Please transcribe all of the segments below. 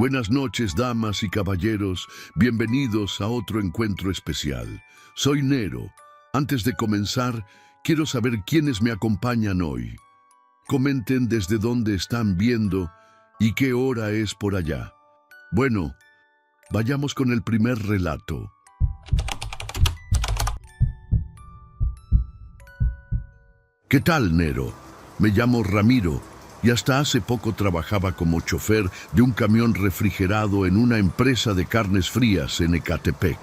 Buenas noches, damas y caballeros. Bienvenidos a otro encuentro especial. Soy Nero. Antes de comenzar, quiero saber quiénes me acompañan hoy. Comenten desde dónde están viendo y qué hora es por allá. Bueno, vayamos con el primer relato. ¿Qué tal, Nero? Me llamo Ramiro y hasta hace poco trabajaba como chofer de un camión refrigerado en una empresa de carnes frías en Ecatepec.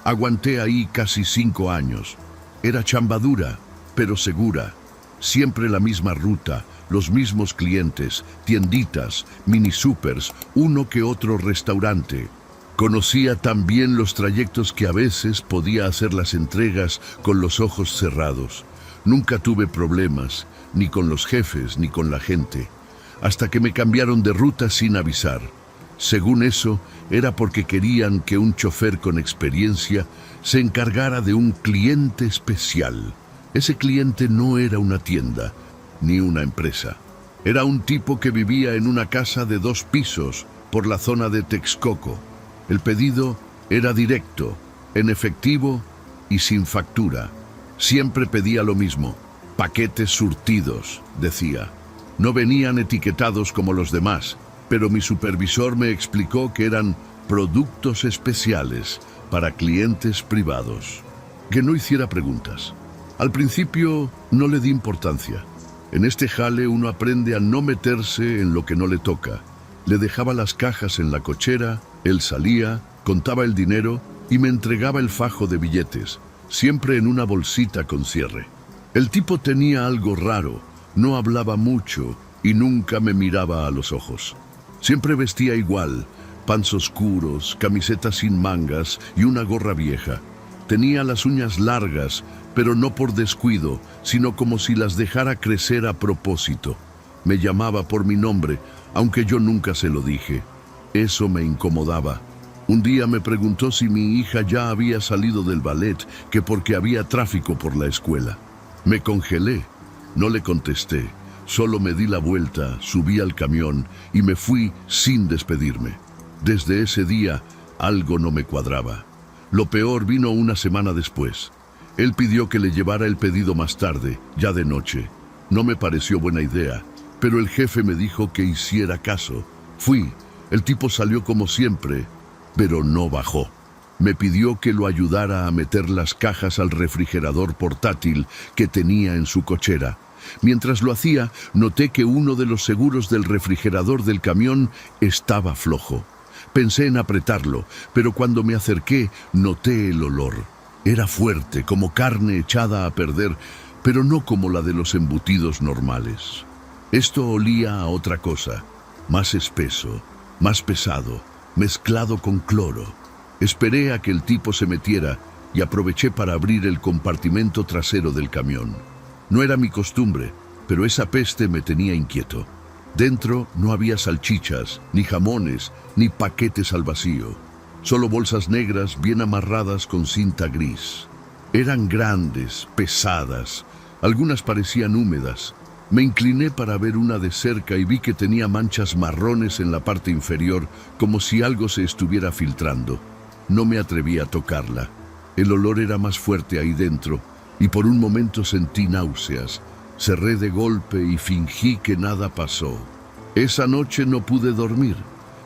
Aguanté ahí casi 5 años. Era chamba dura, pero segura. Siempre la misma ruta, los mismos clientes, tienditas, mini supers, uno que otro restaurante. Conocía también los trayectos que a veces podía hacer las entregas con los ojos cerrados. Nunca tuve problemas, ni con los jefes ni con la gente, hasta que me cambiaron de ruta sin avisar. Según eso, era porque querían que un chofer con experiencia se encargara de un cliente especial. Ese cliente no era una tienda, ni una empresa. Era un tipo que vivía en una casa de 2 pisos por la zona de Texcoco. El pedido era directo, en efectivo y sin factura. Siempre pedía lo mismo: paquetes surtidos, decía. No venían etiquetados como los demás, pero mi supervisor me explicó que eran productos especiales para clientes privados. Que no hiciera preguntas. Al principio no le di importancia. En este jale uno aprende a no meterse en lo que no le toca. Le dejaba las cajas en la cochera, él salía, contaba el dinero y me entregaba el fajo de billetes, siempre en una bolsita con cierre. El tipo tenía algo raro, no hablaba mucho y nunca me miraba a los ojos. Siempre vestía igual, pants oscuros, camiseta sin mangas y una gorra vieja. Tenía las uñas largas, pero no por descuido, sino como si las dejara crecer a propósito. Me llamaba por mi nombre, aunque yo nunca se lo dije. Eso me incomodaba. Un día me preguntó si mi hija ya había salido del ballet, que porque había tráfico por la escuela. Me congelé, no le contesté, solo me di la vuelta, subí al camión y me fui sin despedirme. Desde ese día, algo no me cuadraba. Lo peor vino una semana después. Él pidió que le llevara el pedido más tarde, ya de noche. No me pareció buena idea, pero el jefe me dijo que hiciera caso. Fui, el tipo salió como siempre, pero no bajó. Me pidió que lo ayudara a meter las cajas al refrigerador portátil que tenía en su cochera. Mientras lo hacía, noté que uno de los seguros del refrigerador del camión estaba flojo. Pensé en apretarlo, pero cuando me acerqué, noté el olor. Era fuerte, como carne echada a perder, pero no como la de los embutidos normales. Esto olía a otra cosa, más espeso, más pesado, mezclado con cloro. Esperé a que el tipo se metiera y aproveché para abrir el compartimento trasero del camión. No era mi costumbre, pero esa peste me tenía inquieto. Dentro no había salchichas, ni jamones, ni paquetes al vacío. Solo bolsas negras bien amarradas con cinta gris. Eran grandes, pesadas, algunas parecían húmedas. Me incliné para ver una de cerca y vi que tenía manchas marrones en la parte inferior, como si algo se estuviera filtrando. No me atreví a tocarla. El olor era más fuerte ahí dentro, y por un momento sentí náuseas. Cerré de golpe y fingí que nada pasó. Esa noche no pude dormir.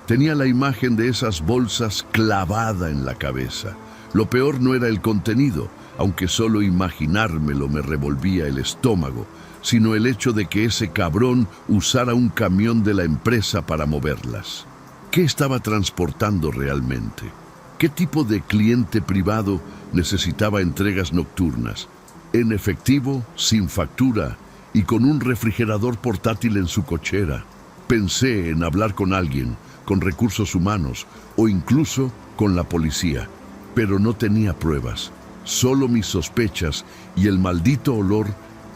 Tenía la imagen de esas bolsas clavada en la cabeza. Lo peor no era el contenido, aunque solo imaginármelo me revolvía el estómago, sino el hecho de que ese cabrón usara un camión de la empresa para moverlas. ¿Qué estaba transportando realmente? ¿Qué tipo de cliente privado necesitaba entregas nocturnas? En efectivo, sin factura y con un refrigerador portátil en su cochera. Pensé en hablar con alguien, con recursos humanos o incluso con la policía, pero no tenía pruebas, solo mis sospechas y el maldito olor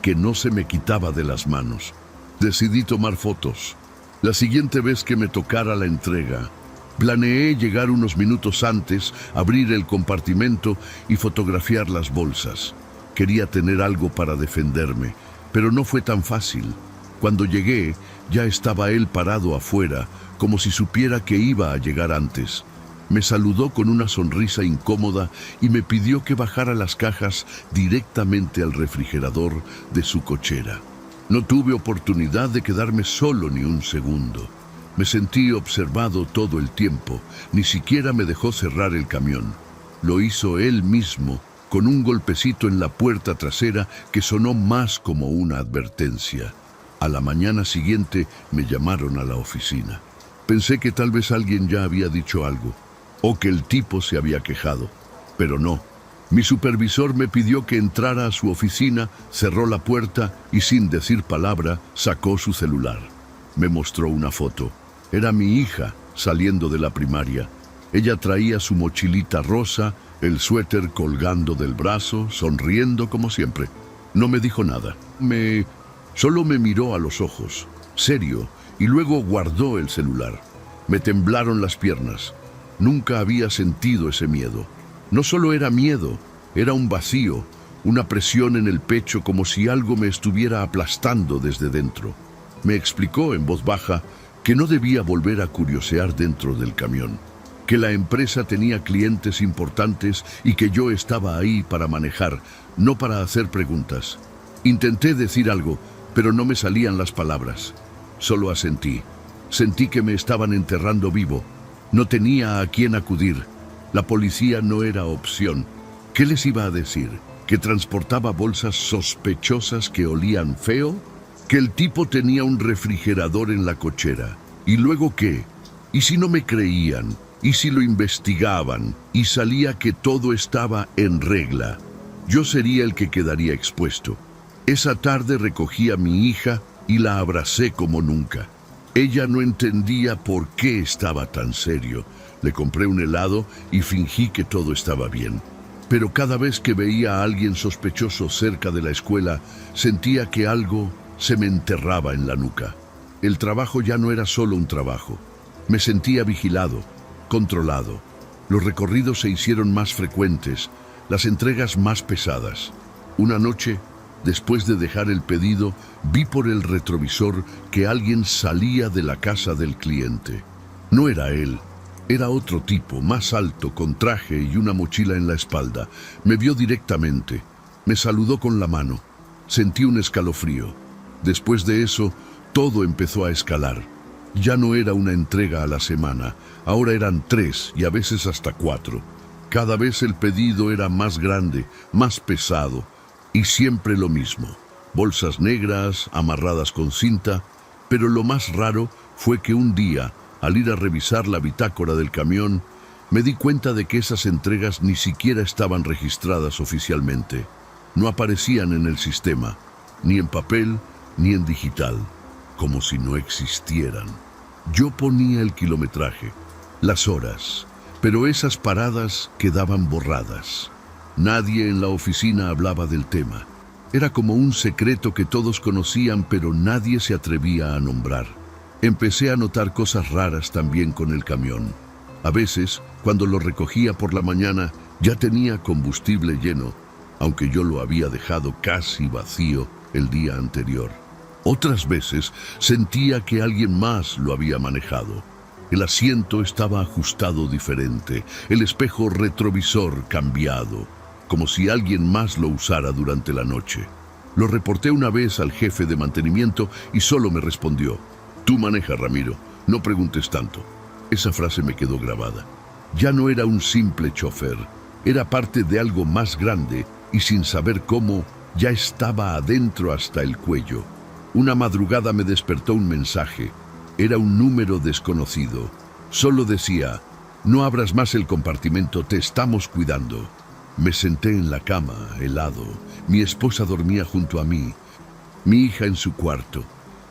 que no se me quitaba de las manos. Decidí tomar fotos. La siguiente vez que me tocara la entrega, planeé llegar unos minutos antes, abrir el compartimento y fotografiar las bolsas. Quería tener algo para defenderme, pero no fue tan fácil. Cuando llegué, ya estaba él parado afuera, como si supiera que iba a llegar antes. Me saludó con una sonrisa incómoda y me pidió que bajara las cajas directamente al refrigerador de su cochera. No tuve oportunidad de quedarme solo ni un segundo. Me sentí observado todo el tiempo, ni siquiera me dejó cerrar el camión. Lo hizo él mismo, con un golpecito en la puerta trasera que sonó más como una advertencia. A la mañana siguiente me llamaron a la oficina. Pensé que tal vez alguien ya había dicho algo, o que el tipo se había quejado, pero no. Mi supervisor me pidió que entrara a su oficina, cerró la puerta y sin decir palabra sacó su celular. Me mostró una foto. Era mi hija saliendo de la primaria. Ella traía su mochilita rosa, el suéter colgando del brazo, sonriendo como siempre. No me dijo nada. Solo me miró a los ojos, serio, y luego guardó el celular. Me temblaron las piernas. Nunca había sentido ese miedo. No solo era miedo, era un vacío, una presión en el pecho como si algo me estuviera aplastando desde dentro. Me explicó en voz baja que no debía volver a curiosear dentro del camión, que la empresa tenía clientes importantes y que yo estaba ahí para manejar, no para hacer preguntas. Intenté decir algo, pero no me salían las palabras. Solo asentí. Sentí que me estaban enterrando vivo. No tenía a quién acudir. La policía no era opción. ¿Qué les iba a decir? ¿Que transportaba bolsas sospechosas que olían feo? ¿Que el tipo tenía un refrigerador en la cochera? ¿Y luego qué? ¿Y si no me creían? ¿Y si lo investigaban? Y salía que todo estaba en regla. Yo sería el que quedaría expuesto. Esa tarde recogí a mi hija y la abracé como nunca. Ella no entendía por qué estaba tan serio. Le compré un helado y fingí que todo estaba bien. Pero cada vez que veía a alguien sospechoso cerca de la escuela, sentía que algo se me enterraba en la nuca. El trabajo ya no era solo un trabajo. Me sentía vigilado, controlado. Los recorridos se hicieron más frecuentes, las entregas más pesadas. Una noche, después de dejar el pedido, vi por el retrovisor que alguien salía de la casa del cliente. No era él. Era otro tipo, más alto, con traje y una mochila en la espalda. Me vio directamente. Me saludó con la mano. Sentí un escalofrío. Después de eso, todo empezó a escalar. Ya no era una entrega a la semana. Ahora eran 3 y a veces hasta 4. Cada vez el pedido era más grande, más pesado. Y siempre lo mismo. Bolsas negras, amarradas con cinta. Pero lo más raro fue que un día, al ir a revisar la bitácora del camión, me di cuenta de que esas entregas ni siquiera estaban registradas oficialmente. No aparecían en el sistema, ni en papel, ni en digital, como si no existieran. Yo ponía el kilometraje, las horas, pero esas paradas quedaban borradas. Nadie en la oficina hablaba del tema. Era como un secreto que todos conocían, pero nadie se atrevía a nombrar. Empecé a notar cosas raras también con el camión. A veces, cuando lo recogía por la mañana, ya tenía combustible lleno, aunque yo lo había dejado casi vacío el día anterior. Otras veces sentía que alguien más lo había manejado. El asiento estaba ajustado diferente, el espejo retrovisor cambiado, como si alguien más lo usara durante la noche. Lo reporté una vez al jefe de mantenimiento y solo me respondió: «Tú manejas, Ramiro, no preguntes tanto». Esa frase me quedó grabada. Ya no era un simple chofer, era parte de algo más grande y sin saber cómo, ya estaba adentro hasta el cuello. Una madrugada me despertó un mensaje. Era un número desconocido. Solo decía: «No abras más el compartimento, te estamos cuidando». Me senté en la cama, helado. Mi esposa dormía junto a mí, mi hija en su cuarto.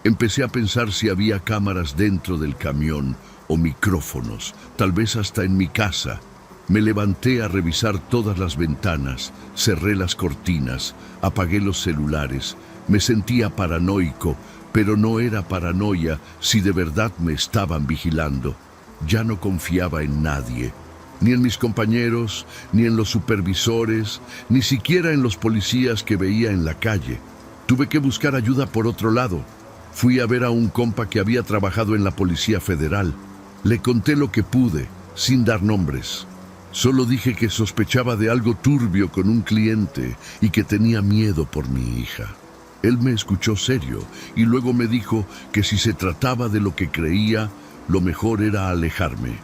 Empecé a pensar si había cámaras dentro del camión o micrófonos, tal vez hasta en mi casa. Me levanté a revisar todas las ventanas, cerré las cortinas, apagué los celulares. Me sentía paranoico, pero no era paranoia si de verdad me estaban vigilando. Ya no confiaba en nadie, ni en mis compañeros, ni en los supervisores, ni siquiera en los policías que veía en la calle. Tuve que buscar ayuda por otro lado. Fui a ver a un compa que había trabajado en la Policía Federal. Le conté lo que pude, sin dar nombres. Solo dije que sospechaba de algo turbio con un cliente y que tenía miedo por mi hija. Él me escuchó serio y luego me dijo que si se trataba de lo que creía, lo mejor era alejarme,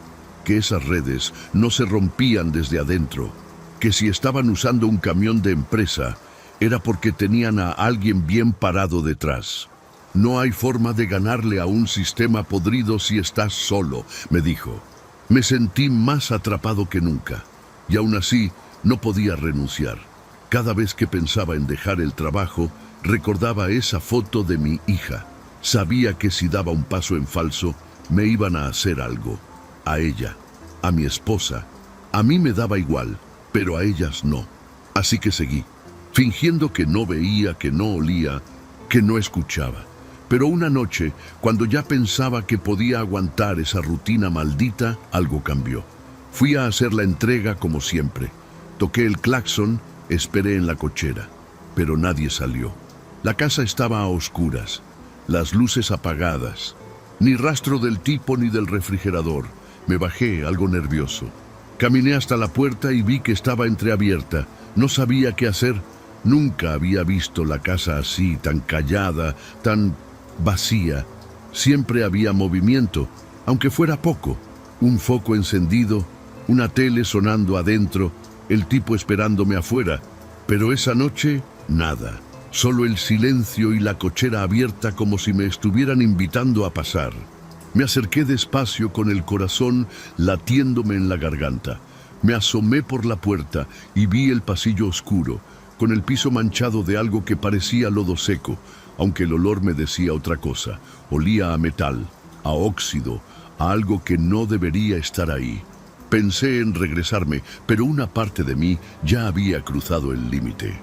que esas redes no se rompían desde adentro, que si estaban usando un camión de empresa, era porque tenían a alguien bien parado detrás. No hay forma de ganarle a un sistema podrido si estás solo, me dijo. Me sentí más atrapado que nunca, y aún así no podía renunciar. Cada vez que pensaba en dejar el trabajo, recordaba esa foto de mi hija. Sabía que si daba un paso en falso, me iban a hacer algo. A ella, a mi esposa. A mí me daba igual, pero a ellas no. Así que seguí, fingiendo que no veía, que no olía, que no escuchaba. Pero una noche, cuando ya pensaba que podía aguantar esa rutina maldita, algo cambió. Fui a hacer la entrega como siempre. Toqué el claxon, esperé en la cochera, pero nadie salió. La casa estaba a oscuras, las luces apagadas. Ni rastro del tipo ni del refrigerador. Me bajé, algo nervioso. Caminé hasta la puerta y vi que estaba entreabierta. No sabía qué hacer. Nunca había visto la casa así, tan callada, tan vacía. Siempre había movimiento, aunque fuera poco. Un foco encendido, una tele sonando adentro, el tipo esperándome afuera. Pero esa noche, nada. Solo el silencio y la cochera abierta como si me estuvieran invitando a pasar. Me acerqué despacio con el corazón latiéndome en la garganta. Me asomé por la puerta y vi el pasillo oscuro, con el piso manchado de algo que parecía lodo seco, aunque el olor me decía otra cosa. Olía a metal, a óxido, a algo que no debería estar ahí. Pensé en regresarme, pero una parte de mí ya había cruzado el límite.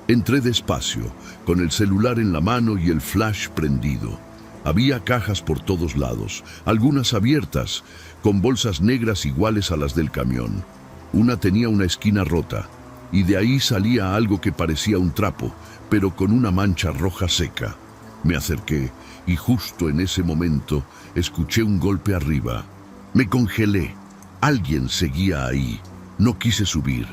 Entré despacio, con el celular en la mano y el flash prendido. Había cajas por todos lados, algunas abiertas, con bolsas negras iguales a las del camión. Una tenía una esquina rota, y de ahí salía algo que parecía un trapo, pero con una mancha roja seca. Me acerqué, y justo en ese momento escuché un golpe arriba. Me congelé. Alguien seguía ahí. No quise subir.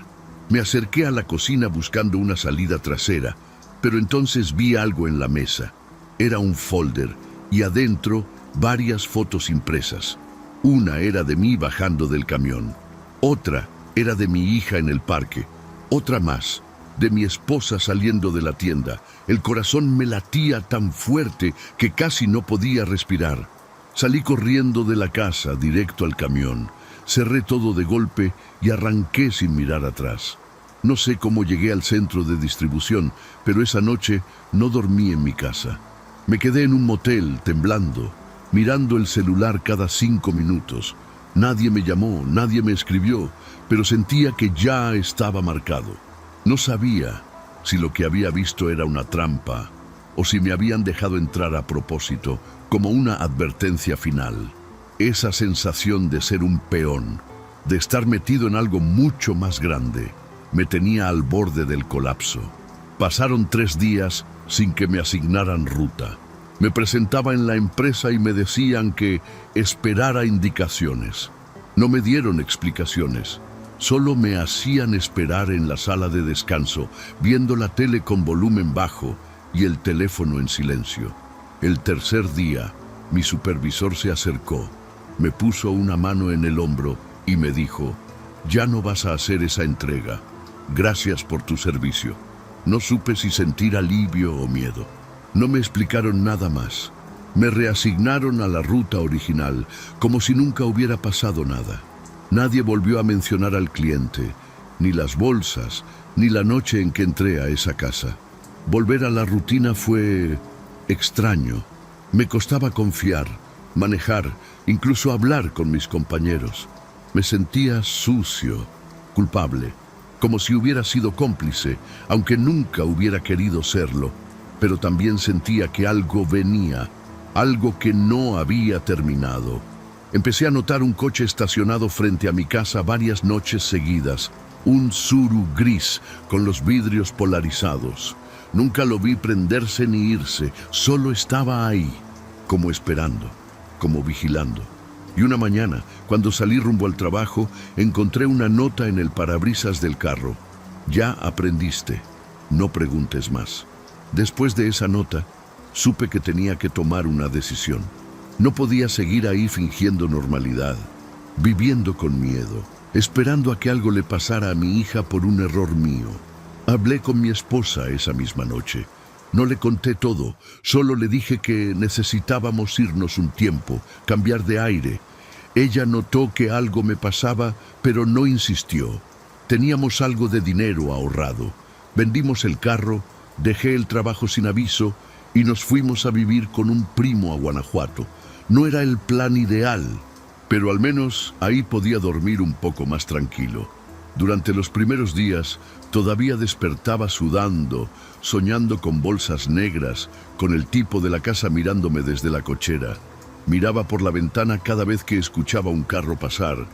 Me acerqué a la cocina buscando una salida trasera, pero entonces vi algo en la mesa. Era un folder, y adentro varias fotos impresas. Una era de mí bajando del camión. Otra era de mi hija en el parque. Otra más, de mi esposa saliendo de la tienda. El corazón me latía tan fuerte que casi no podía respirar. Salí corriendo de la casa directo al camión. Cerré todo de golpe y arranqué sin mirar atrás. No sé cómo llegué al centro de distribución, pero esa noche no dormí en mi casa. Me quedé en un motel, temblando, mirando el celular cada 5 minutos. Nadie me llamó, nadie me escribió, pero sentía que ya estaba marcado. No sabía si lo que había visto era una trampa o si me habían dejado entrar a propósito, como una advertencia final. Esa sensación de ser un peón, de estar metido en algo mucho más grande, me tenía al borde del colapso. Pasaron 3 días sin que me asignaran ruta. Me presentaba en la empresa y me decían que esperara indicaciones. No me dieron explicaciones. Solo me hacían esperar en la sala de descanso, viendo la tele con volumen bajo y el teléfono en silencio. El tercer día, mi supervisor se acercó, me puso una mano en el hombro y me dijo: «Ya no vas a hacer esa entrega. Gracias por tu servicio». No supe si sentir alivio o miedo. No me explicaron nada más. Me reasignaron a la ruta original, como si nunca hubiera pasado nada. Nadie volvió a mencionar al cliente, ni las bolsas, ni la noche en que entré a esa casa. Volver a la rutina fue extraño. Me costaba confiar, manejar, incluso hablar con mis compañeros. Me sentía sucio, culpable, como si hubiera sido cómplice, aunque nunca hubiera querido serlo. Pero también sentía que algo venía, algo que no había terminado. Empecé a notar un coche estacionado frente a mi casa varias noches seguidas, un Tsuru gris con los vidrios polarizados. Nunca lo vi prenderse ni irse, solo estaba ahí. como esperando, como vigilando. Y una mañana, cuando salí rumbo al trabajo, encontré una nota en el parabrisas del carro. Ya aprendiste, no preguntes más. Después de esa nota, supe que tenía que tomar una decisión. No podía seguir ahí fingiendo normalidad, viviendo con miedo, esperando a que algo le pasara a mi hija por un error mío. Hablé con mi esposa esa misma noche. No le conté todo, solo le dije que necesitábamos irnos un tiempo, cambiar de aire. Ella notó que algo me pasaba, pero no insistió. Teníamos algo de dinero ahorrado. Vendimos el carro, dejé el trabajo sin aviso y nos fuimos a vivir con un primo a Guanajuato. No era el plan ideal, pero al menos ahí podía dormir un poco más tranquilo. Durante los primeros días todavía despertaba sudando, soñando con bolsas negras, con el tipo de la casa mirándome desde la cochera. Miraba por la ventana cada vez que escuchaba un carro pasar.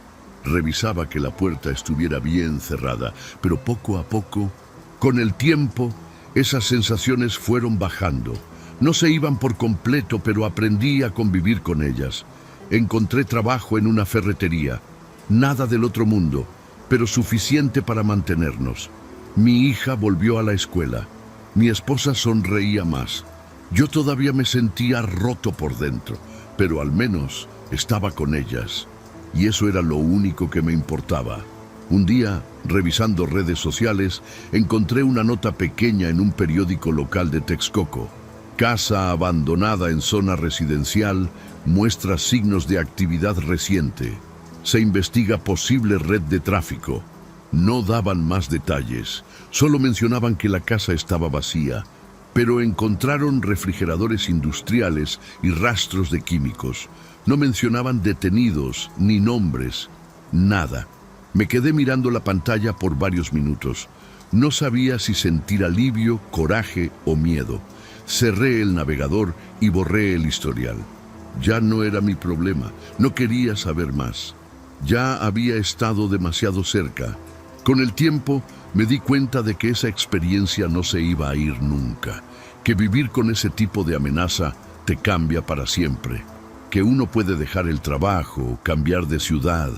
Revisaba que la puerta estuviera bien cerrada, pero poco a poco, con el tiempo, esas sensaciones fueron bajando. No se iban por completo, pero aprendí a convivir con ellas. Encontré trabajo en una ferretería. Nada del otro mundo, pero suficiente para mantenernos. Mi hija volvió a la escuela. Mi esposa sonreía más. Yo todavía me sentía roto por dentro, pero al menos estaba con ellas. Y eso era lo único que me importaba. Un día, revisando redes sociales, encontré una nota pequeña en un periódico local de Texcoco. Casa abandonada en zona residencial muestra signos de actividad reciente. Se investiga posible red de tráfico. No daban más detalles, solo mencionaban que la casa estaba vacía, pero encontraron refrigeradores industriales y rastros de químicos. No mencionaban detenidos ni nombres, nada. Me quedé mirando la pantalla por varios minutos. No sabía si sentir alivio, coraje o miedo. Cerré el navegador y borré el historial. Ya no era mi problema, no quería saber más. Ya había estado demasiado cerca. Con el tiempo me di cuenta de que esa experiencia no se iba a ir nunca, que vivir con ese tipo de amenaza te cambia para siempre, que uno puede dejar el trabajo, cambiar de ciudad,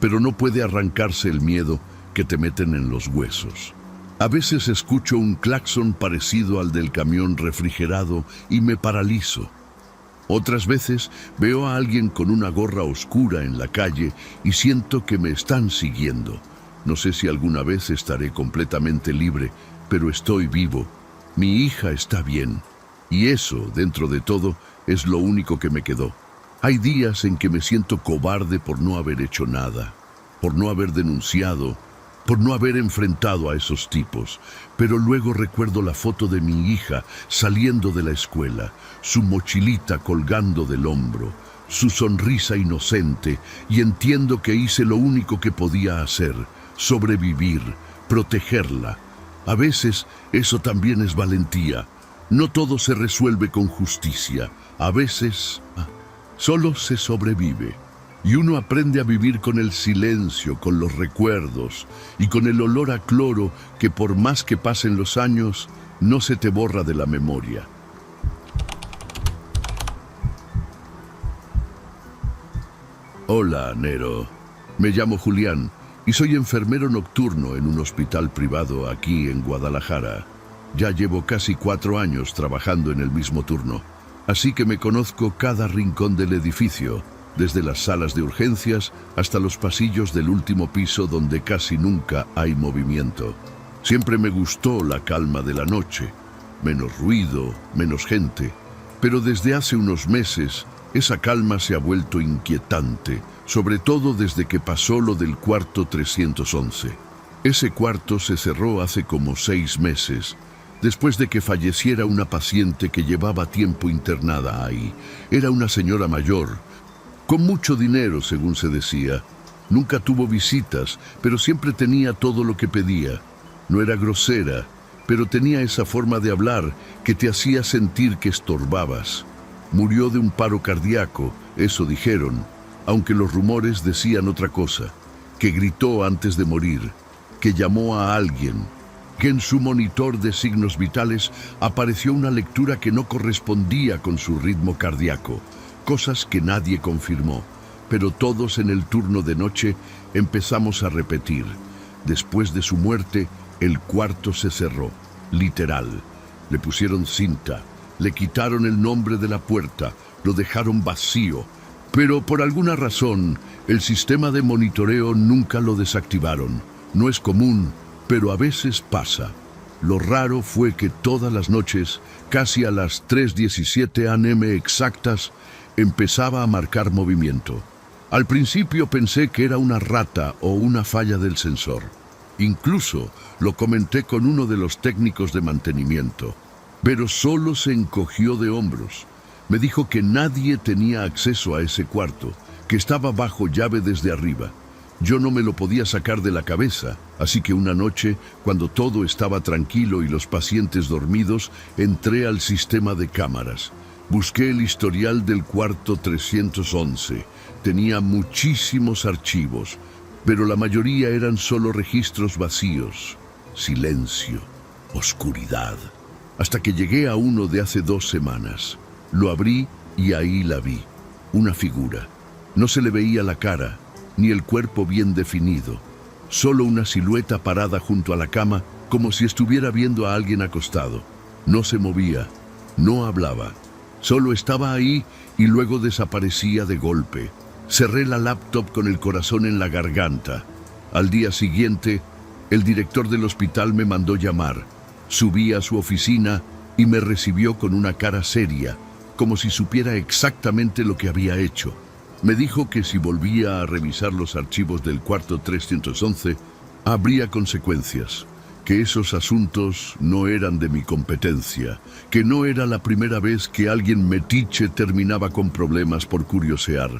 pero no puede arrancarse el miedo que te meten en los huesos. A veces escucho un claxon parecido al del camión refrigerado y me paralizo. Otras veces veo a alguien con una gorra oscura en la calle y siento que me están siguiendo. No sé si alguna vez estaré completamente libre, pero estoy vivo. Mi hija está bien. Y eso, dentro de todo, es lo único que me quedó. Hay días en que me siento cobarde por no haber hecho nada, por no haber denunciado, por no haber enfrentado a esos tipos. Pero luego recuerdo la foto de mi hija saliendo de la escuela, su mochilita colgando del hombro, su sonrisa inocente, y entiendo que hice lo único que podía hacer: sobrevivir, protegerla. A veces eso también es valentía. No todo se resuelve con justicia. A veces solo se sobrevive. Y uno aprende a vivir con el silencio, con los recuerdos y con el olor a cloro que, por más que pasen los años, no se te borra de la memoria. Hola, Nero. Me llamo Julián y soy enfermero nocturno en un hospital privado aquí en Guadalajara. Ya llevo casi 4 años trabajando en el mismo turno, así que me conozco cada rincón del edificio, desde las salas de urgencias hasta los pasillos del último piso donde casi nunca hay movimiento. Siempre me gustó la calma de la noche, menos ruido, menos gente, pero desde hace unos meses esa calma se ha vuelto inquietante, sobre todo desde que pasó lo del cuarto 311. Ese cuarto se cerró hace como 6 meses, después de que falleciera una paciente que llevaba tiempo internada ahí. Era una señora mayor, con mucho dinero, según se decía. Nunca tuvo visitas, pero siempre tenía todo lo que pedía. No era grosera, pero tenía esa forma de hablar que te hacía sentir que estorbabas. Murió de un paro cardíaco, eso dijeron, aunque los rumores decían otra cosa, que gritó antes de morir, que llamó a alguien. que en su monitor de signos vitales apareció una lectura que no correspondía con su ritmo cardíaco, cosas que nadie confirmó, pero todos en el turno de noche empezamos a repetir. Después de su muerte, el cuarto se cerró, literal. Le pusieron cinta, le quitaron el nombre de la puerta, lo dejaron vacío, pero por alguna razón el sistema de monitoreo nunca lo desactivaron. No es común, pero a veces pasa. Lo raro fue que todas las noches, casi a las 3:17 am exactas, empezaba a marcar movimiento. Al principio pensé que era una rata o una falla del sensor. Incluso lo comenté con uno de los técnicos de mantenimiento, pero solo se encogió de hombros. Me dijo que nadie tenía acceso a ese cuarto, que estaba bajo llave desde arriba. Yo no me lo podía sacar de la cabeza, así que una noche, cuando todo estaba tranquilo y los pacientes dormidos, entré al sistema de cámaras. Busqué el historial del cuarto 311. Tenía muchísimos archivos, pero la mayoría eran solo registros vacíos. Silencio, oscuridad. Hasta que llegué a uno de hace 2 semanas. Lo abrí y ahí la vi. Una figura. No se le veía la cara, ni el cuerpo bien definido. Solo una silueta parada junto a la cama, como si estuviera viendo a alguien acostado. No se movía, no hablaba. Solo estaba ahí y luego desaparecía de golpe. Cerré la laptop con el corazón en la garganta. Al día siguiente, el director del hospital me mandó llamar. Subí a su oficina y me recibió con una cara seria, como si supiera exactamente lo que había hecho. Me dijo que si volvía a revisar los archivos del cuarto 311, habría consecuencias, que esos asuntos no eran de mi competencia, que no era la primera vez que alguien metiche terminaba con problemas por curiosear.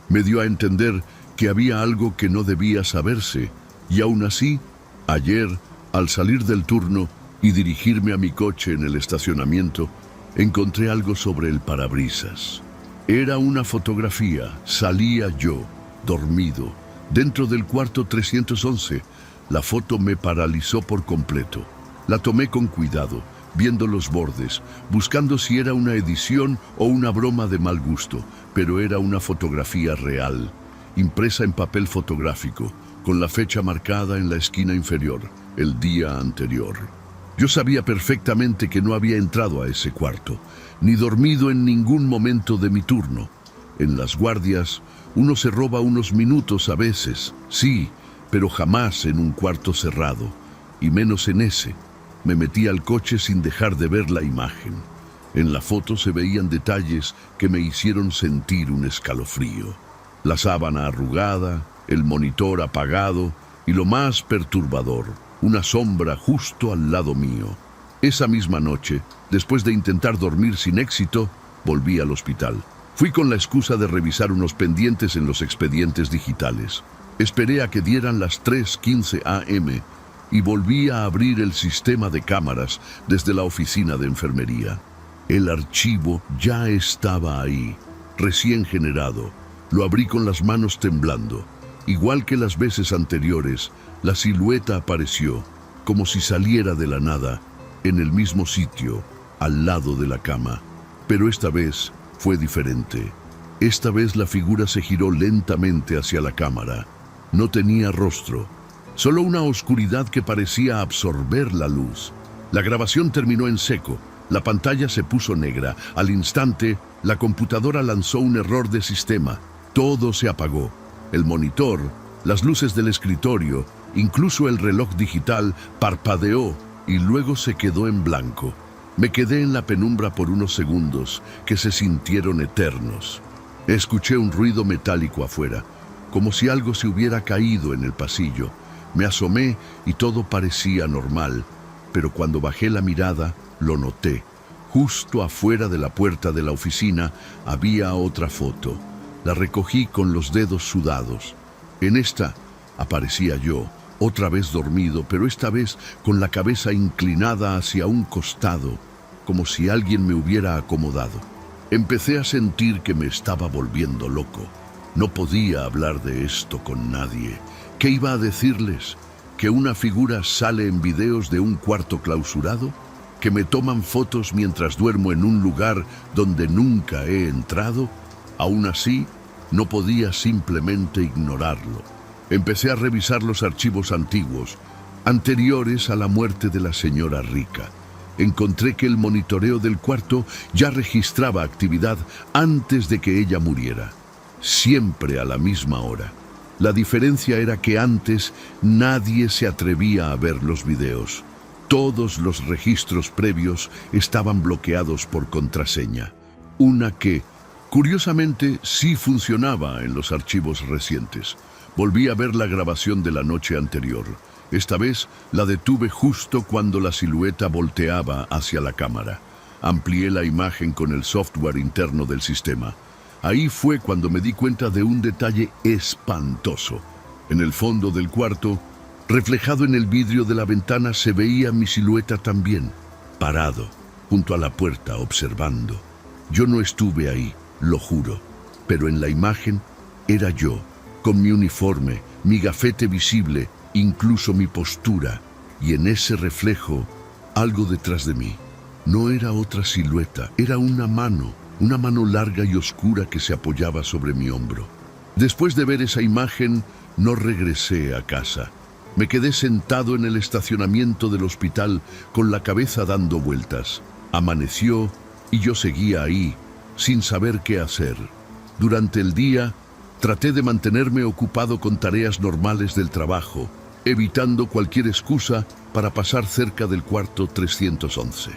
Me dio a entender que había algo que no debía saberse, y aún así, ayer, al salir del turno y dirigirme a mi coche en el estacionamiento, encontré algo sobre el parabrisas. Era una fotografía, salía yo, dormido, dentro del cuarto 311. La foto me paralizó por completo. La tomé con cuidado, viendo los bordes, buscando si era una edición o una broma de mal gusto, pero era una fotografía real, impresa en papel fotográfico, con la fecha marcada en la esquina inferior, el día anterior. Yo sabía perfectamente que no había entrado a ese cuarto, ni dormido en ningún momento de mi turno. En las guardias, uno se roba unos minutos a veces, sí, pero jamás en un cuarto cerrado, y menos en ese. Me metí al coche sin dejar de ver la imagen. En la foto se veían detalles que me hicieron sentir un escalofrío. La sábana arrugada, el monitor apagado y lo más perturbador, una sombra justo al lado mío. Esa misma noche, después de intentar dormir sin éxito, volví al hospital. Fui con la excusa de revisar unos pendientes en los expedientes digitales. Esperé a que dieran las 3:15 am y volví a abrir el sistema de cámaras desde la oficina de enfermería. El archivo ya estaba ahí, recién generado. Lo abrí con las manos temblando. Igual que las veces anteriores, la silueta apareció, como si saliera de la nada, en el mismo sitio, al lado de la cama. Pero esta vez fue diferente. Esta vez la figura se giró lentamente hacia la cámara. No tenía rostro, solo una oscuridad que parecía absorber la luz. La grabación terminó en seco. La pantalla se puso negra. Al instante, la computadora lanzó un error de sistema. Todo se apagó. El monitor, las luces del escritorio, incluso el reloj digital parpadeó y luego se quedó en blanco. Me quedé en la penumbra por unos segundos que se sintieron eternos. Escuché un ruido metálico afuera, como si algo se hubiera caído en el pasillo. Me asomé y todo parecía normal, pero cuando bajé la mirada, lo noté. Justo afuera de la puerta de la oficina había otra foto. La recogí con los dedos sudados. En esta aparecía yo, otra vez dormido, pero esta vez con la cabeza inclinada hacia un costado, como si alguien me hubiera acomodado. Empecé a sentir que me estaba volviendo loco. No podía hablar de esto con nadie. ¿Qué iba a decirles? que una figura sale en videos de un cuarto clausurado, que me toman fotos mientras duermo en un lugar donde nunca he entrado. Aún así, no podía simplemente ignorarlo. Empecé a revisar los archivos antiguos, anteriores a la muerte de la señora Rica. Encontré que el monitoreo del cuarto ya registraba actividad antes de que ella muriera, siempre a la misma hora. La diferencia era que antes nadie se atrevía a ver los videos. Todos los registros previos estaban bloqueados por contraseña, una que, curiosamente, sí funcionaba en los archivos recientes. Volví a ver la grabación de la noche anterior. Esta vez la detuve justo cuando la silueta volteaba hacia la cámara. Amplié la imagen con el software interno del sistema. Ahí fue cuando me di cuenta de un detalle espantoso. En el fondo del cuarto, reflejado en el vidrio de la ventana, se veía mi silueta también, parado, junto a la puerta, observando. Yo no estuve ahí, lo juro, pero en la imagen era yo, con mi uniforme, mi gafete visible, incluso mi postura, y en ese reflejo, algo detrás de mí. No era otra silueta, era una mano larga y oscura que se apoyaba sobre mi hombro. Después de ver esa imagen, no regresé a casa. Me quedé sentado en el estacionamiento del hospital con la cabeza dando vueltas. Amaneció y yo seguía ahí, sin saber qué hacer. Durante el día, traté de mantenerme ocupado con tareas normales del trabajo, evitando cualquier excusa para pasar cerca del cuarto 311.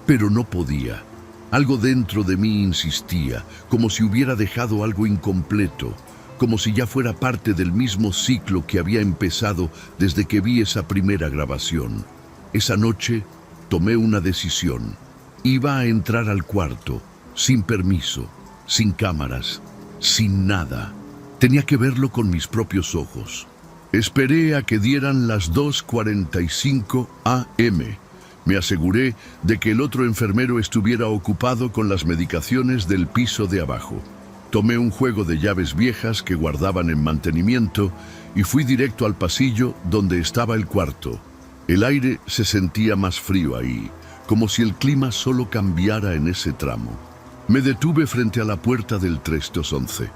Pero no podía. Algo dentro de mí insistía, como si hubiera dejado algo incompleto, como si ya fuera parte del mismo ciclo que había empezado desde que vi esa primera grabación. Esa noche tomé una decisión. Iba a entrar al cuarto, sin permiso, sin cámaras, sin nada. Tenía que verlo con mis propios ojos. Esperé a que dieran las 2:45 a.m. Me aseguré de que el otro enfermero estuviera ocupado con las medicaciones del piso de abajo. Tomé un juego de llaves viejas que guardaban en mantenimiento y fui directo al pasillo donde estaba el cuarto. El aire se sentía más frío ahí, como si el clima solo cambiara en ese tramo. Me detuve frente a la puerta del 311.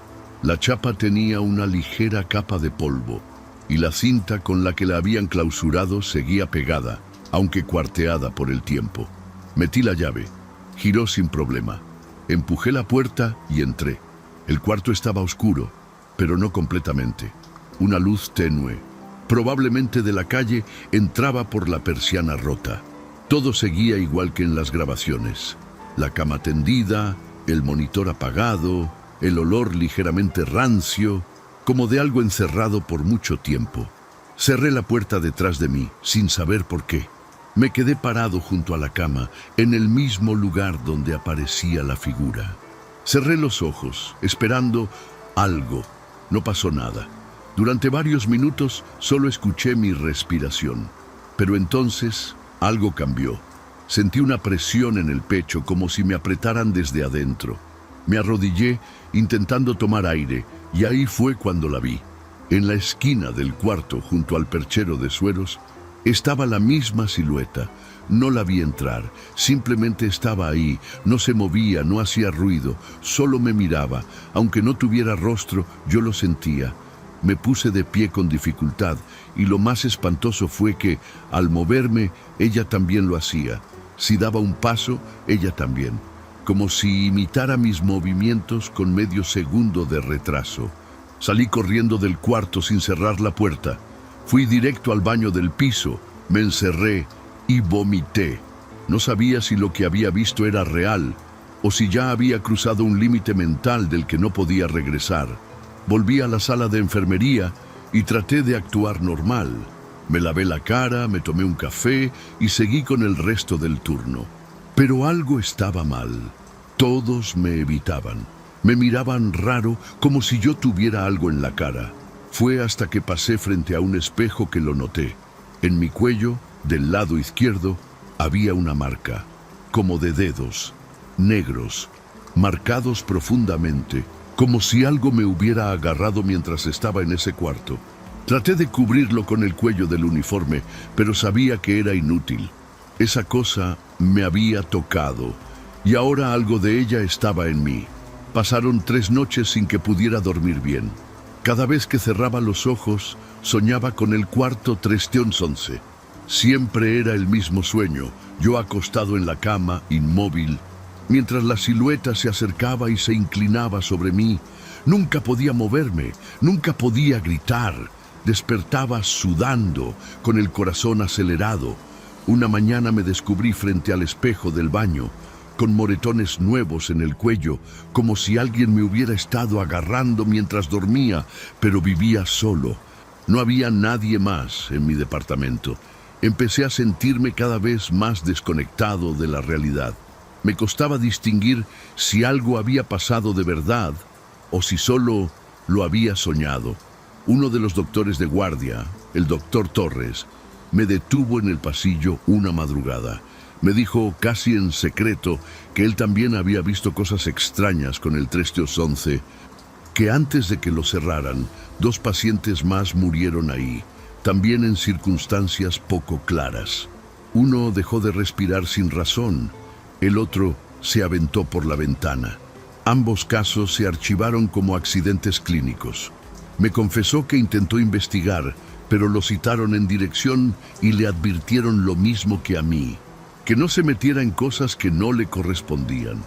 La chapa tenía una ligera capa de polvo y la cinta con la que la habían clausurado seguía pegada, aunque cuarteada por el tiempo. Metí la llave, giró sin problema. Empujé la puerta y entré. El cuarto estaba oscuro, pero no completamente. Una luz tenue, probablemente de la calle, entraba por la persiana rota. Todo seguía igual que en las grabaciones. La cama tendida, el monitor apagado, el olor ligeramente rancio, como de algo encerrado por mucho tiempo. Cerré la puerta detrás de mí, sin saber por qué. Me quedé parado junto a la cama, en el mismo lugar donde aparecía la figura. Cerré los ojos, esperando algo. No pasó nada. Durante varios minutos solo escuché mi respiración. Pero entonces algo cambió. Sentí una presión en el pecho, como si me apretaran desde adentro. Me arrodillé intentando tomar aire, y ahí fue cuando la vi. En la esquina del cuarto, junto al perchero de sueros, estaba la misma silueta. No la vi entrar, simplemente estaba ahí, no se movía, no hacía ruido, solo me miraba. Aunque no tuviera rostro, yo lo sentía. Me puse de pie con dificultad, y lo más espantoso fue que, al moverme, ella también lo hacía. Si daba un paso, ella también, como si imitara mis movimientos con medio segundo de retraso. Salí corriendo del cuarto sin cerrar la puerta. Fui directo al baño del piso, me encerré y vomité. No sabía si lo que había visto era real o si ya había cruzado un límite mental del que no podía regresar. Volví a la sala de enfermería y traté de actuar normal. Me lavé la cara, me tomé un café y seguí con el resto del turno. Pero algo estaba mal. Todos me evitaban. Me miraban raro, como si yo tuviera algo en la cara. Fue hasta que pasé frente a un espejo que lo noté. En mi cuello, del lado izquierdo, había una marca, como de dedos, negros, marcados profundamente, como si algo me hubiera agarrado mientras estaba en ese cuarto. Traté de cubrirlo con el cuello del uniforme, pero sabía que era inútil. Esa cosa me había tocado, y ahora algo de ella estaba en mí. Pasaron 3 noches sin que pudiera dormir bien. Cada vez que cerraba los ojos, soñaba con el cuarto 311. Siempre era el mismo sueño, yo acostado en la cama, inmóvil, mientras la silueta se acercaba y se inclinaba sobre mí. Nunca podía moverme, nunca podía gritar. Despertaba sudando, con el corazón acelerado. Una mañana me descubrí frente al espejo del baño, con moretones nuevos en el cuello, como si alguien me hubiera estado agarrando mientras dormía, pero vivía solo. No había nadie más en mi departamento. Empecé a sentirme cada vez más desconectado de la realidad. Me costaba distinguir si algo había pasado de verdad o si solo lo había soñado. Uno de los doctores de guardia, el doctor Torres, me detuvo en el pasillo una madrugada. Me dijo casi en secreto que él también había visto cosas extrañas con el 311, que antes de que lo cerraran, 2 pacientes más murieron ahí, también en circunstancias poco claras. Uno dejó de respirar sin razón, el otro se aventó por la ventana. Ambos casos se archivaron como accidentes clínicos. Me confesó que intentó investigar, pero lo citaron en dirección y le advirtieron lo mismo que a mí, que no se metiera en cosas que no le correspondían.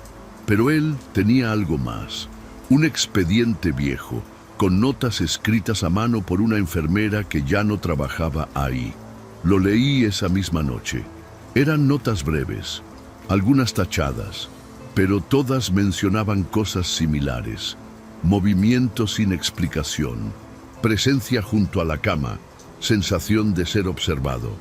Pero él tenía algo más, un expediente viejo, con notas escritas a mano por una enfermera que ya no trabajaba ahí. Lo leí esa misma noche. Eran notas breves, algunas tachadas, pero todas mencionaban cosas similares. Movimiento sin explicación, presencia junto a la cama, sensación de ser observado.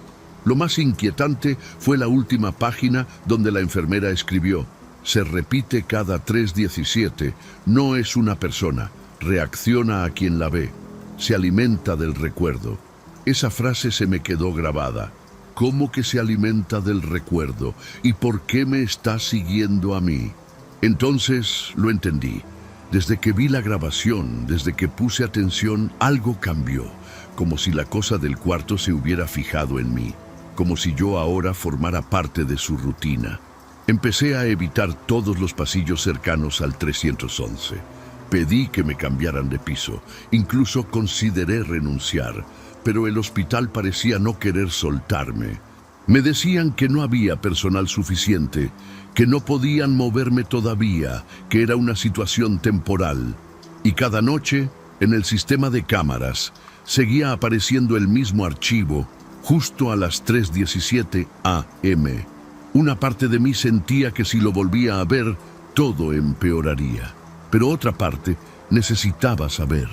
Lo más inquietante fue la última página donde la enfermera escribió: se repite cada 3:17, no es una persona, reacciona a quien la ve, se alimenta del recuerdo. Esa frase se me quedó grabada. ¿Cómo que se alimenta del recuerdo? ¿Y por qué me está siguiendo a mí? Entonces lo entendí. Desde que vi la grabación, desde que puse atención, algo cambió, como si la cosa del cuarto se hubiera fijado en mí, como si yo ahora formara parte de su rutina. Empecé a evitar todos los pasillos cercanos al 311. Pedí que me cambiaran de piso, incluso consideré renunciar, pero el hospital parecía no querer soltarme. Me decían que no había personal suficiente, que no podían moverme todavía, que era una situación temporal. Y cada noche, en el sistema de cámaras, seguía apareciendo el mismo archivo, justo a las 3:17 a.m. Una parte de mí sentía que si lo volvía a ver, todo empeoraría. Pero otra parte necesitaba saber.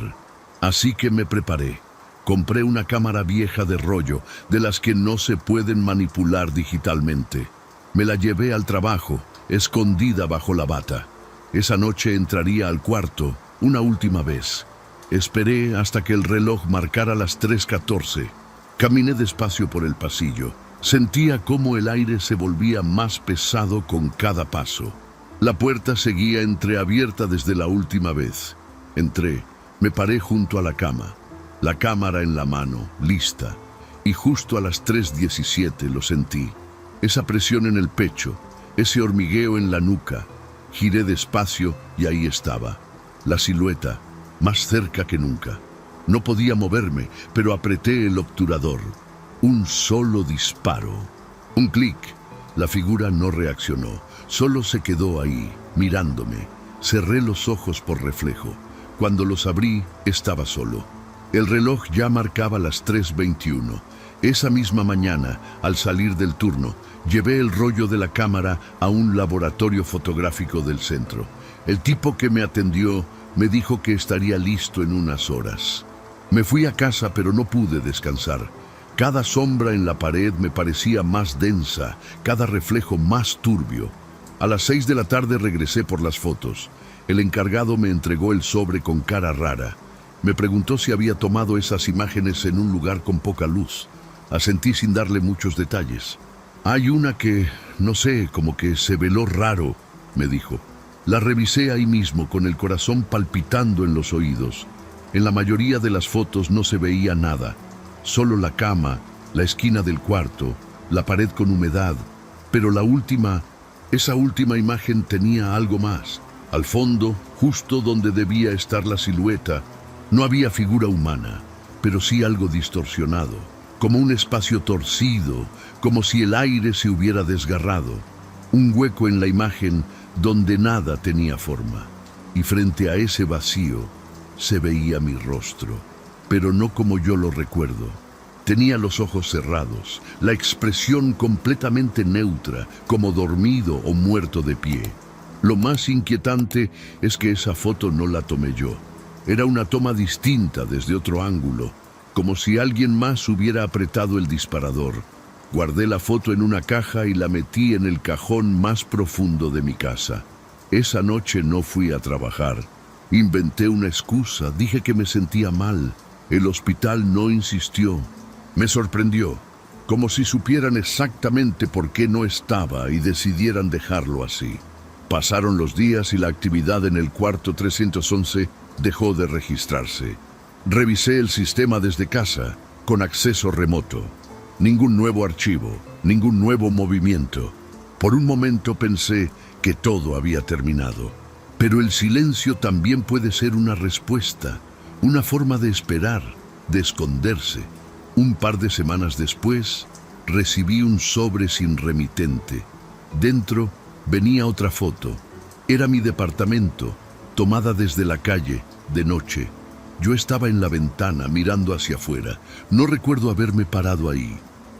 Así que me preparé. Compré una cámara vieja de rollo, de las que no se pueden manipular digitalmente. Me la llevé al trabajo, escondida bajo la bata. Esa noche entraría al cuarto, una última vez. Esperé hasta que el reloj marcara las 3:14. Caminé despacio por el pasillo. Sentía cómo el aire se volvía más pesado con cada paso. La puerta seguía entreabierta desde la última vez. Entré, me paré junto a la cama, la cámara en la mano, lista, y justo a las 3:17 lo sentí. Esa presión en el pecho, ese hormigueo en la nuca. Giré despacio y ahí estaba, la silueta, más cerca que nunca. No podía moverme, pero apreté el obturador. Un solo disparo. Un clic. La figura no reaccionó, solo se quedó ahí, mirándome. Cerré los ojos por reflejo. Cuando los abrí, estaba solo. El reloj ya marcaba las 3:21. Esa misma mañana, al salir del turno, llevé el rollo de la cámara a un laboratorio fotográfico del centro. El tipo que me atendió me dijo que estaría listo en unas horas. Me fui a casa, pero no pude descansar. Cada sombra en la pared me parecía más densa, cada reflejo más turbio. A las 6 de la tarde regresé por las fotos. El encargado me entregó el sobre con cara rara. Me preguntó si había tomado esas imágenes en un lugar con poca luz. Asentí sin darle muchos detalles. Hay una que, no sé, como que se veló raro, me dijo. La revisé ahí mismo, con el corazón palpitando en los oídos. En la mayoría de las fotos no se veía nada, solo la cama, la esquina del cuarto, la pared con humedad, pero esa última imagen tenía algo más. Al fondo, justo donde debía estar la silueta, no había figura humana, pero sí algo distorsionado, como un espacio torcido, como si el aire se hubiera desgarrado. Un hueco en la imagen donde nada tenía forma. Y frente a ese vacío se veía mi rostro, pero no como yo lo recuerdo. Tenía los ojos cerrados, la expresión completamente neutra, como dormido o muerto de pie. Lo más inquietante es que esa foto no la tomé yo. Era una toma distinta desde otro ángulo, como si alguien más hubiera apretado el disparador. Guardé la foto en una caja y la metí en el cajón más profundo de mi casa. Esa noche no fui a trabajar. Inventé una excusa, dije que me sentía mal. El hospital no insistió. Me sorprendió, como si supieran exactamente por qué no estaba y decidieran dejarlo así. Pasaron los días y la actividad en el cuarto 311 dejó de registrarse. Revisé el sistema desde casa, con acceso remoto. Ningún nuevo archivo, ningún nuevo movimiento. Por un momento pensé que todo había terminado. Pero el silencio también puede ser una respuesta, una forma de esperar, de esconderse. Un par de semanas después, recibí un sobre sin remitente. Dentro venía otra foto. Era mi departamento, tomada desde la calle, de noche. Yo estaba en la ventana, mirando hacia afuera. No recuerdo haberme parado ahí,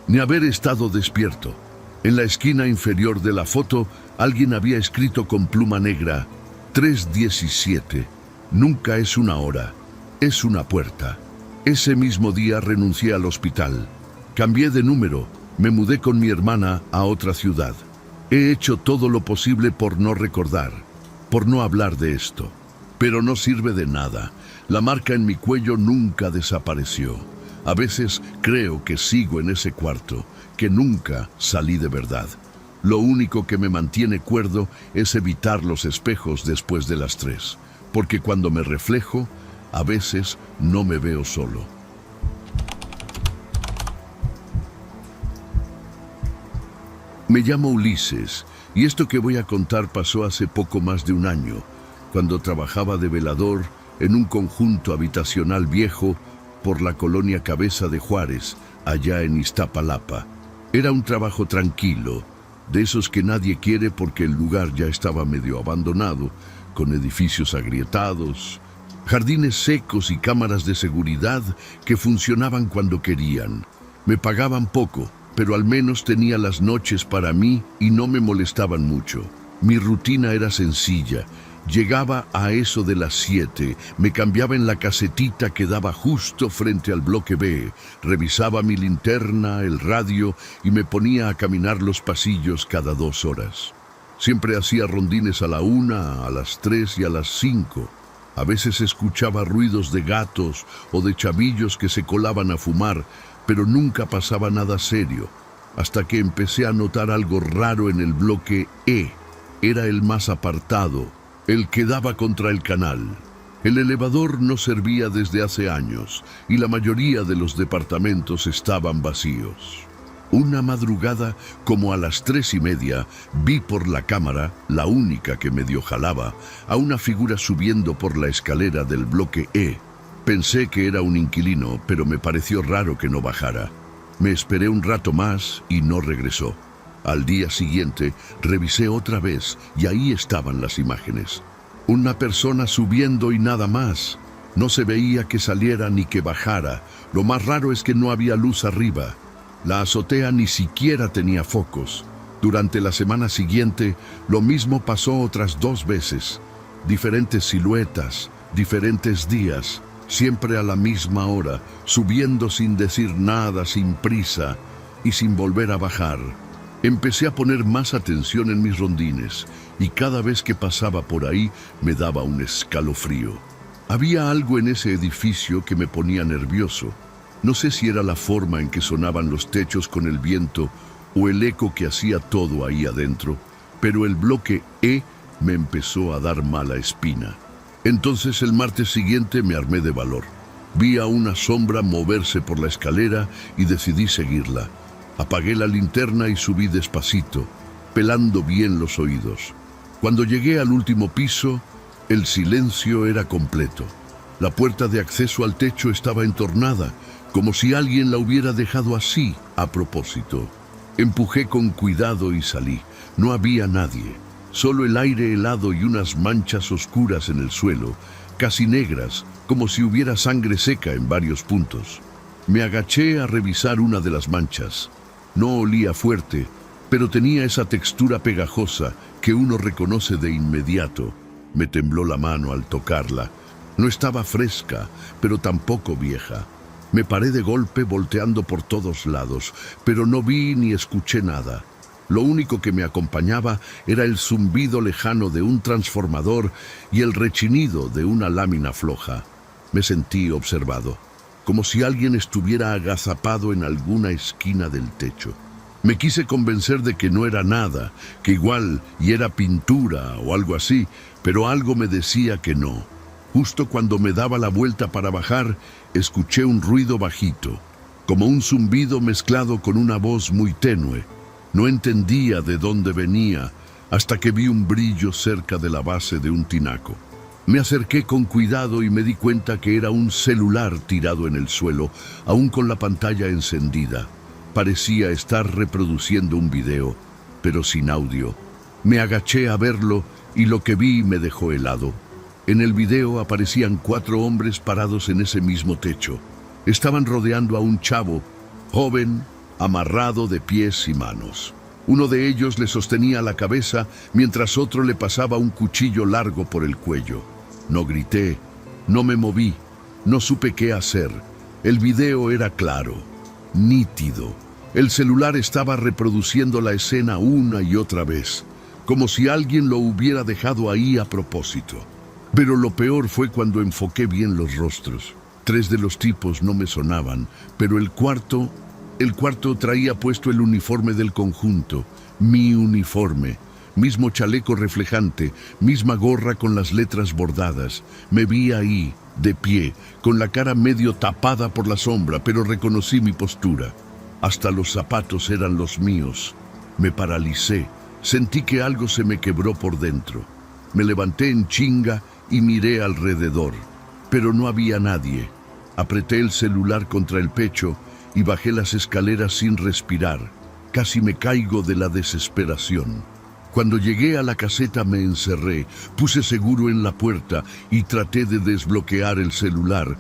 ni haber estado despierto. En la esquina inferior de la foto, alguien había escrito con pluma negra: 3:17. Nunca es una hora, es una puerta. Ese mismo día renuncié al hospital. Cambié de número, me mudé con mi hermana a otra ciudad. He hecho todo lo posible por no recordar, por no hablar de esto. Pero no sirve de nada. La marca en mi cuello nunca desapareció. A veces creo que sigo en ese cuarto, que nunca salí de verdad. Lo único que me mantiene cuerdo es evitar los espejos después de las 3, porque cuando me reflejo, a veces no me veo solo. Me llamo Ulises, y esto que voy a contar pasó hace poco más de un año, cuando trabajaba de velador en un conjunto habitacional viejo por la colonia Cabeza de Juárez, allá en Iztapalapa. Era un trabajo tranquilo, de esos que nadie quiere porque el lugar ya estaba medio abandonado, con edificios agrietados, jardines secos y cámaras de seguridad que funcionaban cuando querían. Me pagaban poco, pero al menos tenía las noches para mí y no me molestaban mucho. Mi rutina era sencilla. Llegaba a eso de las 7, me cambiaba en la casetita que daba justo frente al bloque B, revisaba mi linterna, el radio y me ponía a caminar los pasillos cada 2 horas. Siempre hacía rondines a la 1, a las 3 y a las 5. A veces escuchaba ruidos de gatos o de chavillos que se colaban a fumar, pero nunca pasaba nada serio, hasta que empecé a notar algo raro en el bloque E. Era el más apartado, el que daba contra el canal. El elevador no servía desde hace años y la mayoría de los departamentos estaban vacíos. Una madrugada, como a las 3:30, vi por la cámara, la única que medio jalaba, a una figura subiendo por la escalera del bloque E. Pensé que era un inquilino, pero me pareció raro que no bajara. Me esperé un rato más y no regresó. Al día siguiente, revisé otra vez y ahí estaban las imágenes. Una persona subiendo y nada más. No se veía que saliera ni que bajara. Lo más raro es que no había luz arriba. La azotea ni siquiera tenía focos. Durante la semana siguiente, lo mismo pasó otras 2 veces. Diferentes siluetas, diferentes días, siempre a la misma hora, subiendo sin decir nada, sin prisa y sin volver a bajar. Empecé a poner más atención en mis rondines y cada vez que pasaba por ahí me daba un escalofrío. Había algo en ese edificio que me ponía nervioso. No sé si era la forma en que sonaban los techos con el viento o el eco que hacía todo ahí adentro, pero el bloque E me empezó a dar mala espina. Entonces el martes siguiente me armé de valor. Vi a una sombra moverse por la escalera y decidí seguirla. Apagué la linterna y subí despacito, pelando bien los oídos. Cuando llegué al último piso, el silencio era completo. La puerta de acceso al techo estaba entornada, como si alguien la hubiera dejado así, a propósito. Empujé con cuidado y salí. No había nadie, solo el aire helado y unas manchas oscuras en el suelo, casi negras, como si hubiera sangre seca en varios puntos. Me agaché a revisar una de las manchas. No olía fuerte, pero tenía esa textura pegajosa que uno reconoce de inmediato. Me tembló la mano al tocarla. No estaba fresca, pero tampoco vieja. Me paré de golpe volteando por todos lados, pero no vi ni escuché nada. Lo único que me acompañaba era el zumbido lejano de un transformador y el rechinido de una lámina floja. Me sentí observado, como si alguien estuviera agazapado en alguna esquina del techo. Me quise convencer de que no era nada, que igual y era pintura o algo así, pero algo me decía que no. Justo cuando me daba la vuelta para bajar, escuché un ruido bajito, como un zumbido mezclado con una voz muy tenue. No entendía de dónde venía, hasta que vi un brillo cerca de la base de un tinaco. Me acerqué con cuidado y me di cuenta que era un celular tirado en el suelo, aún con la pantalla encendida. Parecía estar reproduciendo un video, pero sin audio. Me agaché a verlo y lo que vi me dejó helado. En el video aparecían 4 hombres parados en ese mismo techo. Estaban rodeando a un chavo, joven, amarrado de pies y manos. Uno de ellos le sostenía la cabeza, mientras otro le pasaba un cuchillo largo por el cuello. No grité, no me moví, no supe qué hacer. El video era claro, nítido. El celular estaba reproduciendo la escena una y otra vez, como si alguien lo hubiera dejado ahí a propósito. Pero lo peor fue cuando enfoqué bien los rostros. 3 de los tipos no me sonaban, pero el cuarto traía puesto el uniforme del conjunto, mi uniforme, mismo chaleco reflejante, misma gorra con las letras bordadas. Me vi ahí, de pie, con la cara medio tapada por la sombra, pero reconocí mi postura. Hasta los zapatos eran los míos. Me paralicé, sentí que algo se me quebró por dentro. Me levanté en chinga y miré alrededor, pero no había nadie. Apreté el celular contra el pecho y bajé las escaleras sin respirar. Casi me caigo de la desesperación. Cuando llegué a la caseta me encerré, puse seguro en la puerta y traté de desbloquear el celular,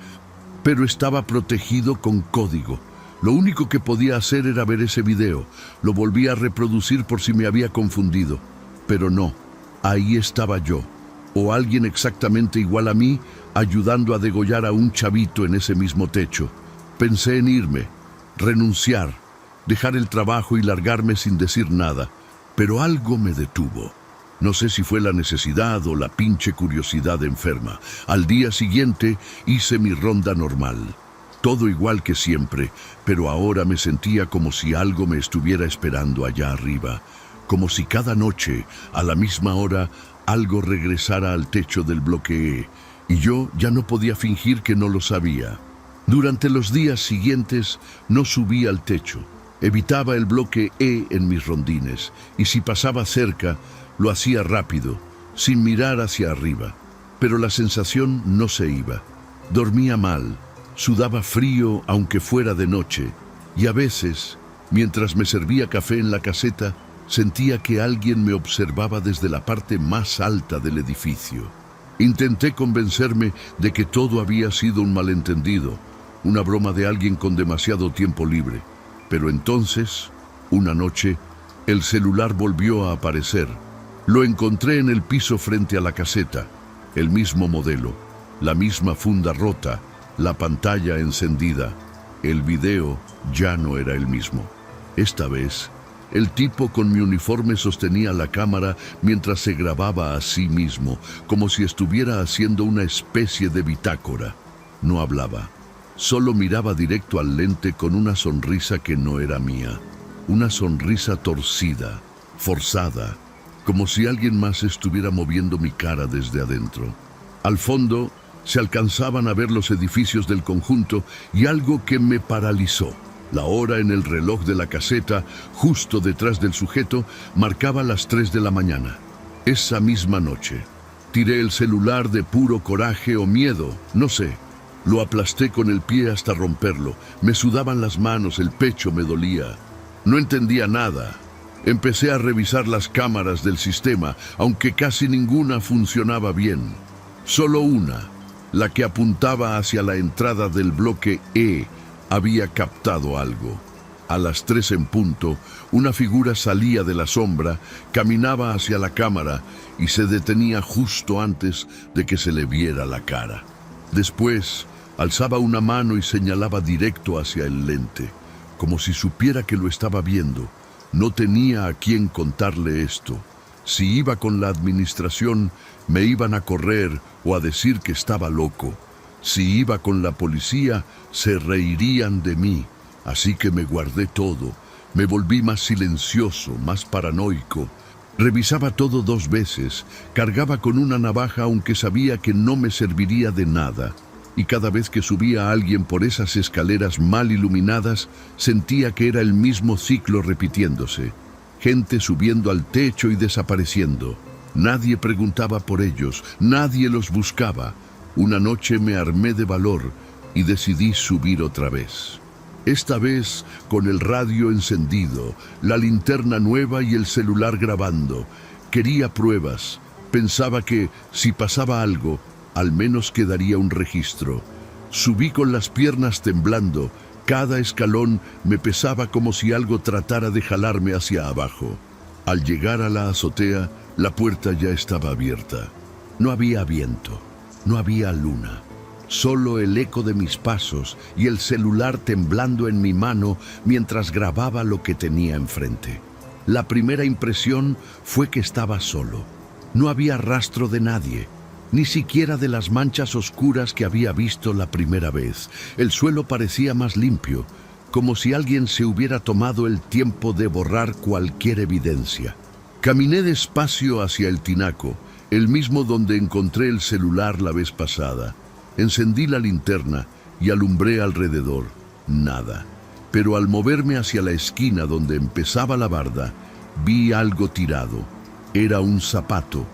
pero estaba protegido con código. Lo único que podía hacer era ver ese video. Lo volví a reproducir por si me había confundido, pero no, ahí estaba yo, o alguien exactamente igual a mí, ayudando a degollar a un chavito en ese mismo techo. Pensé en irme, renunciar, dejar el trabajo y largarme sin decir nada, pero algo me detuvo. No sé si fue la necesidad o la pinche curiosidad enferma. Al día siguiente hice mi ronda normal. Todo igual que siempre, pero ahora me sentía como si algo me estuviera esperando allá arriba, como si cada noche, a la misma hora, algo regresara al techo del bloque E, y yo ya no podía fingir que no lo sabía. Durante los días siguientes no subí al techo, evitaba el bloque E en mis rondines, y si pasaba cerca, lo hacía rápido, sin mirar hacia arriba. Pero la sensación no se iba. Dormía mal, sudaba frío aunque fuera de noche, y a veces, mientras me servía café en la caseta, sentía que alguien me observaba desde la parte más alta del edificio. Intenté convencerme de que todo había sido un malentendido, una broma de alguien con demasiado tiempo libre. Pero entonces, una noche, el celular volvió a aparecer. Lo encontré en el piso frente a la caseta, el mismo modelo, la misma funda rota, la pantalla encendida. El video ya no era el mismo. Esta vez, el tipo con mi uniforme sostenía la cámara mientras se grababa a sí mismo, como si estuviera haciendo una especie de bitácora. No hablaba, solo miraba directo al lente con una sonrisa que no era mía. Una sonrisa torcida, forzada, como si alguien más estuviera moviendo mi cara desde adentro. Al fondo se alcanzaban a ver los edificios del conjunto y algo que me paralizó. La hora en el reloj de la caseta, justo detrás del sujeto, marcaba las 3 de la mañana. Esa misma noche, tiré el celular de puro coraje o miedo, no sé. Lo aplasté con el pie hasta romperlo. Me sudaban las manos, el pecho me dolía. No entendía nada. Empecé a revisar las cámaras del sistema, aunque casi ninguna funcionaba bien. Solo una, la que apuntaba hacia la entrada del bloque E, había captado algo. A las 3 en punto, una figura salía de la sombra, caminaba hacia la cámara y se detenía justo antes de que se le viera la cara. Después, alzaba una mano y señalaba directo hacia el lente, como si supiera que lo estaba viendo. No tenía a quién contarle esto. Si iba con la administración, me iban a correr o a decir que estaba loco. Si iba con la policía, se reirían de mí. Así que me guardé todo. Me volví más silencioso, más paranoico. Revisaba todo 2 veces. Cargaba con una navaja aunque sabía que no me serviría de nada. Y cada vez que subía a alguien por esas escaleras mal iluminadas, sentía que era el mismo ciclo repitiéndose. Gente subiendo al techo y desapareciendo. Nadie preguntaba por ellos, nadie los buscaba. Una noche me armé de valor y decidí subir otra vez. Esta vez con el radio encendido, la linterna nueva y el celular grabando. Quería pruebas. Pensaba que, si pasaba algo, al menos quedaría un registro. Subí con las piernas temblando. Cada escalón me pesaba como si algo tratara de jalarme hacia abajo. Al llegar a la azotea, la puerta ya estaba abierta. No había viento, no había luna. Solo el eco de mis pasos y el celular temblando en mi mano mientras grababa lo que tenía enfrente. La primera impresión fue que estaba solo. No había rastro de nadie, ni siquiera de las manchas oscuras que había visto la primera vez. El suelo parecía más limpio, como si alguien se hubiera tomado el tiempo de borrar cualquier evidencia. Caminé despacio hacia el tinaco, el mismo donde encontré el celular la vez pasada. Encendí la linterna y alumbré alrededor. Nada. Pero al moverme hacia la esquina donde empezaba la barda, vi algo tirado. Era un zapato,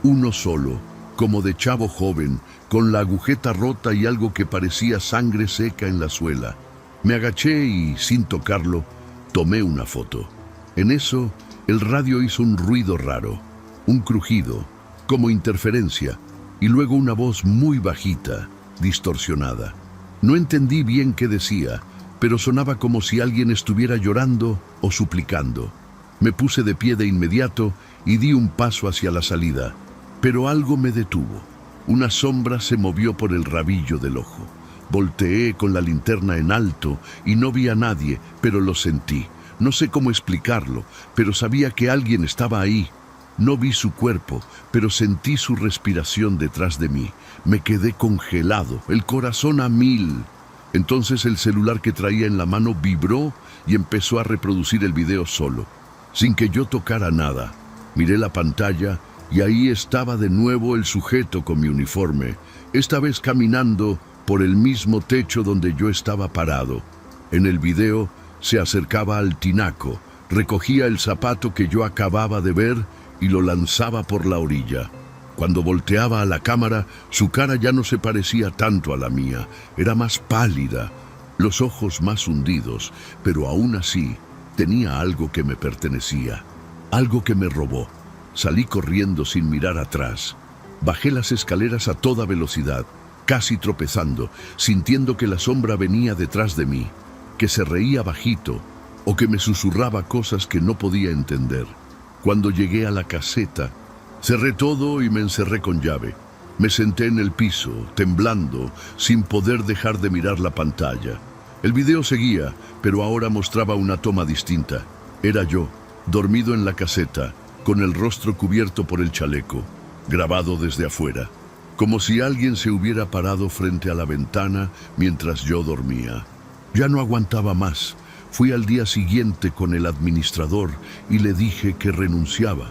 uno solo, como de chavo joven, con la agujeta rota y algo que parecía sangre seca en la suela. Me agaché y, sin tocarlo, tomé una foto. En eso, el radio hizo un ruido raro, un crujido, como interferencia, y luego una voz muy bajita, distorsionada. No entendí bien qué decía, pero sonaba como si alguien estuviera llorando o suplicando. Me puse de pie de inmediato y di un paso hacia la salida, pero algo me detuvo. Una sombra se movió por el rabillo del ojo. Volteé con la linterna en alto y no vi a nadie, pero lo sentí. No sé cómo explicarlo, pero sabía que alguien estaba ahí. No vi su cuerpo, pero sentí su respiración detrás de mí. Me quedé congelado, el corazón a 1000. Entonces el celular que traía en la mano vibró y empezó a reproducir el video solo, sin que yo tocara nada. Miré la pantalla y ahí estaba de nuevo el sujeto con mi uniforme, esta vez caminando por el mismo techo donde yo estaba parado. En el video se acercaba al tinaco, recogía el zapato que yo acababa de ver y lo lanzaba por la orilla. Cuando volteaba a la cámara, su cara ya no se parecía tanto a la mía, era más pálida, los ojos más hundidos, pero aún así tenía algo que me pertenecía, algo que me robó. Salí corriendo sin mirar atrás. Bajé las escaleras a toda velocidad, casi tropezando, sintiendo que la sombra venía detrás de mí, que se reía bajito o que me susurraba cosas que no podía entender. Cuando llegué a la caseta, cerré todo y me encerré con llave. Me senté en el piso, temblando, sin poder dejar de mirar la pantalla. El video seguía, pero ahora mostraba una toma distinta. Era yo, dormido en la caseta, con el rostro cubierto por el chaleco, grabado desde afuera, como si alguien se hubiera parado frente a la ventana mientras yo dormía. Ya no aguantaba más. Fui al día siguiente con el administrador y le dije que renunciaba.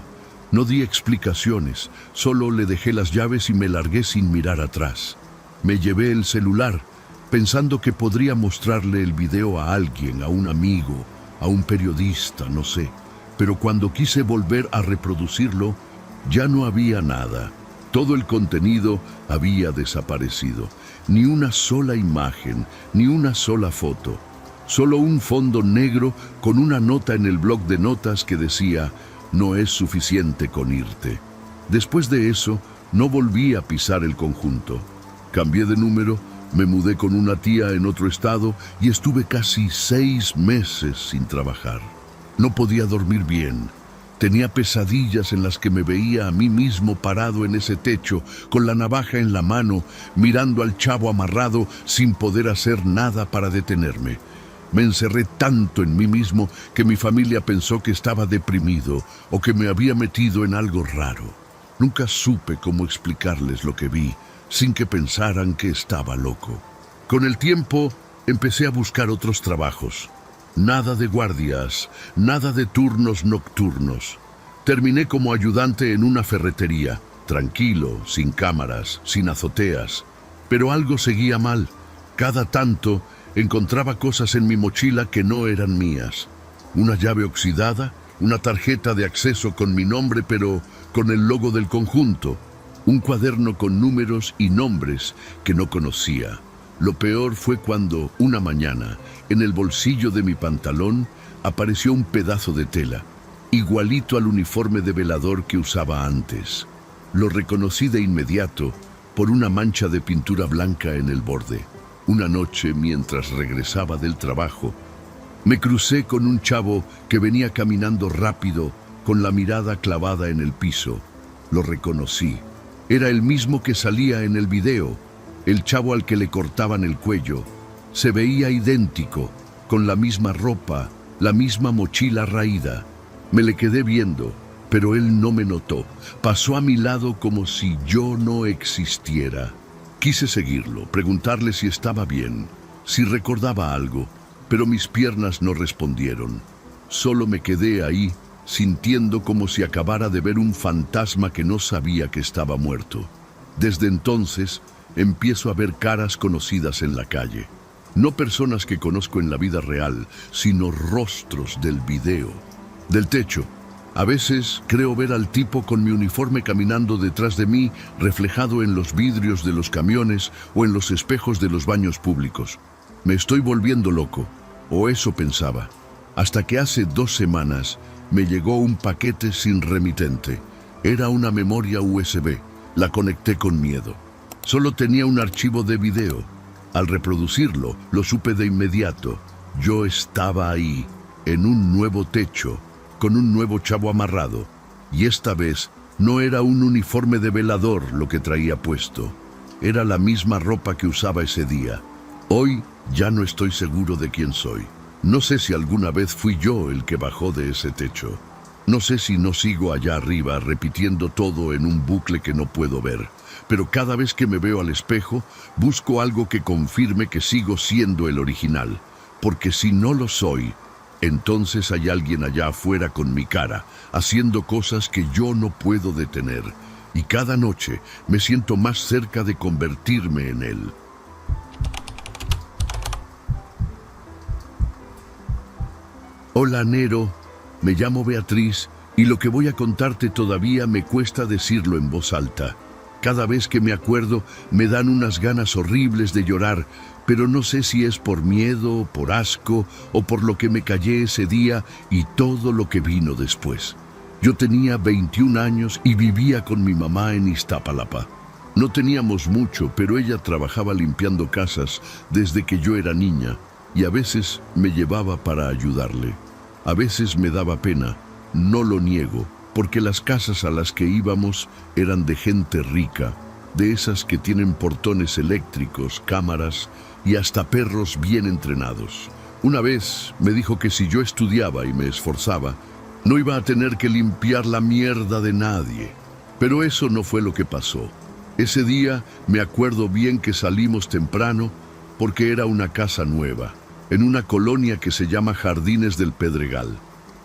No di explicaciones, solo le dejé las llaves y me largué sin mirar atrás. Me llevé el celular, pensando que podría mostrarle el video a alguien, a un amigo, a un periodista, no sé. Pero cuando quise volver a reproducirlo, ya no había nada. Todo el contenido había desaparecido. Ni una sola imagen, ni una sola foto. Solo un fondo negro con una nota en el bloc de notas que decía: no es suficiente con irte. Después de eso, no volví a pisar el conjunto. Cambié de número, me mudé con una tía en otro estado y estuve casi 6 meses sin trabajar. No podía dormir bien. Tenía pesadillas en las que me veía a mí mismo parado en ese techo, con la navaja en la mano, mirando al chavo amarrado sin poder hacer nada para detenerme. Me encerré tanto en mí mismo que mi familia pensó que estaba deprimido o que me había metido en algo raro. Nunca supe cómo explicarles lo que vi, sin que pensaran que estaba loco. Con el tiempo, empecé a buscar otros trabajos. Nada de guardias, nada de turnos nocturnos. Terminé como ayudante en una ferretería, tranquilo, sin cámaras, sin azoteas. Pero algo seguía mal. Cada tanto encontraba cosas en mi mochila que no eran mías. Una llave oxidada, una tarjeta de acceso con mi nombre pero con el logo del conjunto, un cuaderno con números y nombres que no conocía. Lo peor fue cuando, una mañana, en el bolsillo de mi pantalón, apareció un pedazo de tela, igualito al uniforme de velador que usaba antes. Lo reconocí de inmediato por una mancha de pintura blanca en el borde. Una noche, mientras regresaba del trabajo, me crucé con un chavo que venía caminando rápido, con la mirada clavada en el piso. Lo reconocí. Era el mismo que salía en el video. El chavo al que le cortaban el cuello. Se veía idéntico, con la misma ropa, la misma mochila raída. Me le quedé viendo, pero él no me notó. Pasó a mi lado como si yo no existiera. Quise seguirlo, preguntarle si estaba bien, si recordaba algo, pero mis piernas no respondieron. Solo me quedé ahí, sintiendo como si acabara de ver un fantasma que no sabía que estaba muerto. Desde entonces, empiezo a ver caras conocidas en la calle. No personas que conozco en la vida real, sino rostros del video. Del techo. A veces creo ver al tipo con mi uniforme caminando detrás de mí, reflejado en los vidrios de los camiones o en los espejos de los baños públicos. Me estoy volviendo loco, o eso pensaba, hasta que hace 2 semanas me llegó un paquete sin remitente. Era una memoria USB. La conecté con miedo. Solo tenía un archivo de video. Al reproducirlo, lo supe de inmediato. Yo estaba ahí, en un nuevo techo, con un nuevo chavo amarrado. Y esta vez no era un uniforme de velador lo que traía puesto. Era la misma ropa que usaba ese día. Hoy ya no estoy seguro de quién soy. No sé si alguna vez fui yo el que bajó de ese techo. No sé si no sigo allá arriba repitiendo todo en un bucle que no puedo ver. Pero cada vez que me veo al espejo, busco algo que confirme que sigo siendo el original. Porque si no lo soy, entonces hay alguien allá afuera con mi cara, haciendo cosas que yo no puedo detener. Y cada noche me siento más cerca de convertirme en él. Hola, Nero. Me llamo Beatriz y lo que voy a contarte todavía me cuesta decirlo en voz alta. Cada vez que me acuerdo me dan unas ganas horribles de llorar, pero no sé si es por miedo, por asco o por lo que me callé ese día y todo lo que vino después. Yo tenía 21 años y vivía con mi mamá en Iztapalapa. No teníamos mucho, pero ella trabajaba limpiando casas desde que yo era niña y a veces me llevaba para ayudarle. A veces me daba pena, no lo niego, porque las casas a las que íbamos eran de gente rica, de esas que tienen portones eléctricos, cámaras y hasta perros bien entrenados. Una vez me dijo que si yo estudiaba y me esforzaba, no iba a tener que limpiar la mierda de nadie. Pero eso no fue lo que pasó. Ese día me acuerdo bien que salimos temprano porque era una casa nueva, en una colonia que se llama Jardines del Pedregal.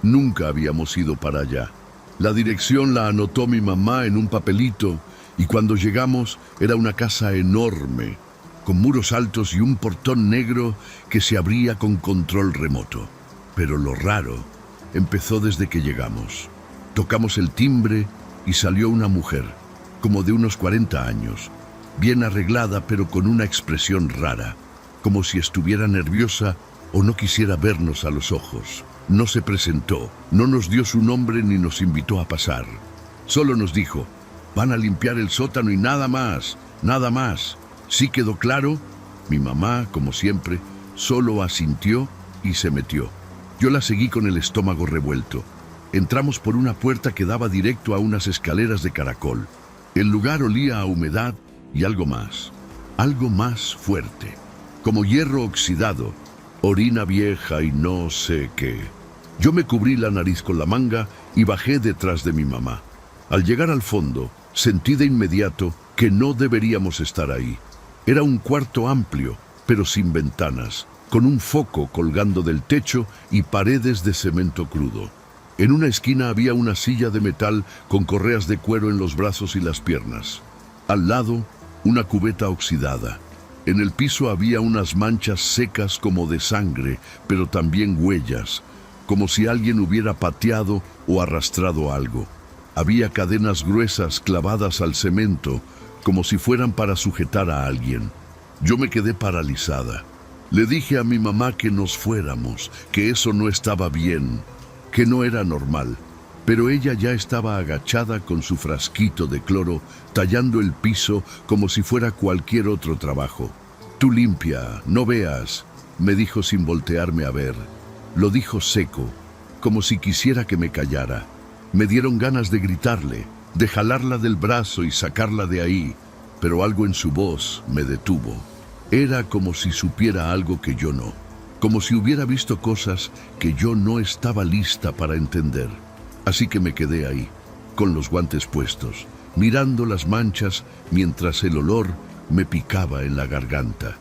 Nunca habíamos ido para allá. La dirección la anotó mi mamá en un papelito y cuando llegamos era una casa enorme, con muros altos y un portón negro que se abría con control remoto. Pero lo raro empezó desde que llegamos. Tocamos el timbre y salió una mujer, como de unos 40 años, bien arreglada pero con una expresión rara, como si estuviera nerviosa o no quisiera vernos a los ojos. No se presentó, no nos dio su nombre ni nos invitó a pasar. Solo nos dijo, van a limpiar el sótano y nada más, nada más. ¿Sí quedó claro? Mi mamá, como siempre, solo asintió y se metió. Yo la seguí con el estómago revuelto. Entramos por una puerta que daba directo a unas escaleras de caracol. El lugar olía a humedad y algo más fuerte, como hierro oxidado, orina vieja y no sé qué. Yo me cubrí la nariz con la manga y bajé detrás de mi mamá. Al llegar al fondo, sentí de inmediato que no deberíamos estar ahí. Era un cuarto amplio, pero sin ventanas, con un foco colgando del techo y paredes de cemento crudo. En una esquina había una silla de metal con correas de cuero en los brazos y las piernas. Al lado, una cubeta oxidada. En el piso había unas manchas secas como de sangre, pero también huellas, como si alguien hubiera pateado o arrastrado algo. Había cadenas gruesas clavadas al cemento, como si fueran para sujetar a alguien. Yo me quedé paralizada. Le dije a mi mamá que nos fuéramos, que eso no estaba bien, que no era normal, pero ella ya estaba agachada con su frasquito de cloro, tallando el piso como si fuera cualquier otro trabajo. Tú limpia, no veas, me dijo sin voltearme a ver. Lo dijo seco, como si quisiera que me callara. Me dieron ganas de gritarle, de jalarla del brazo y sacarla de ahí, pero algo en su voz me detuvo. Era como si supiera algo que yo no, como si hubiera visto cosas que yo no estaba lista para entender. Así que me quedé ahí, con los guantes puestos, mirando las manchas mientras el olor me picaba en la garganta.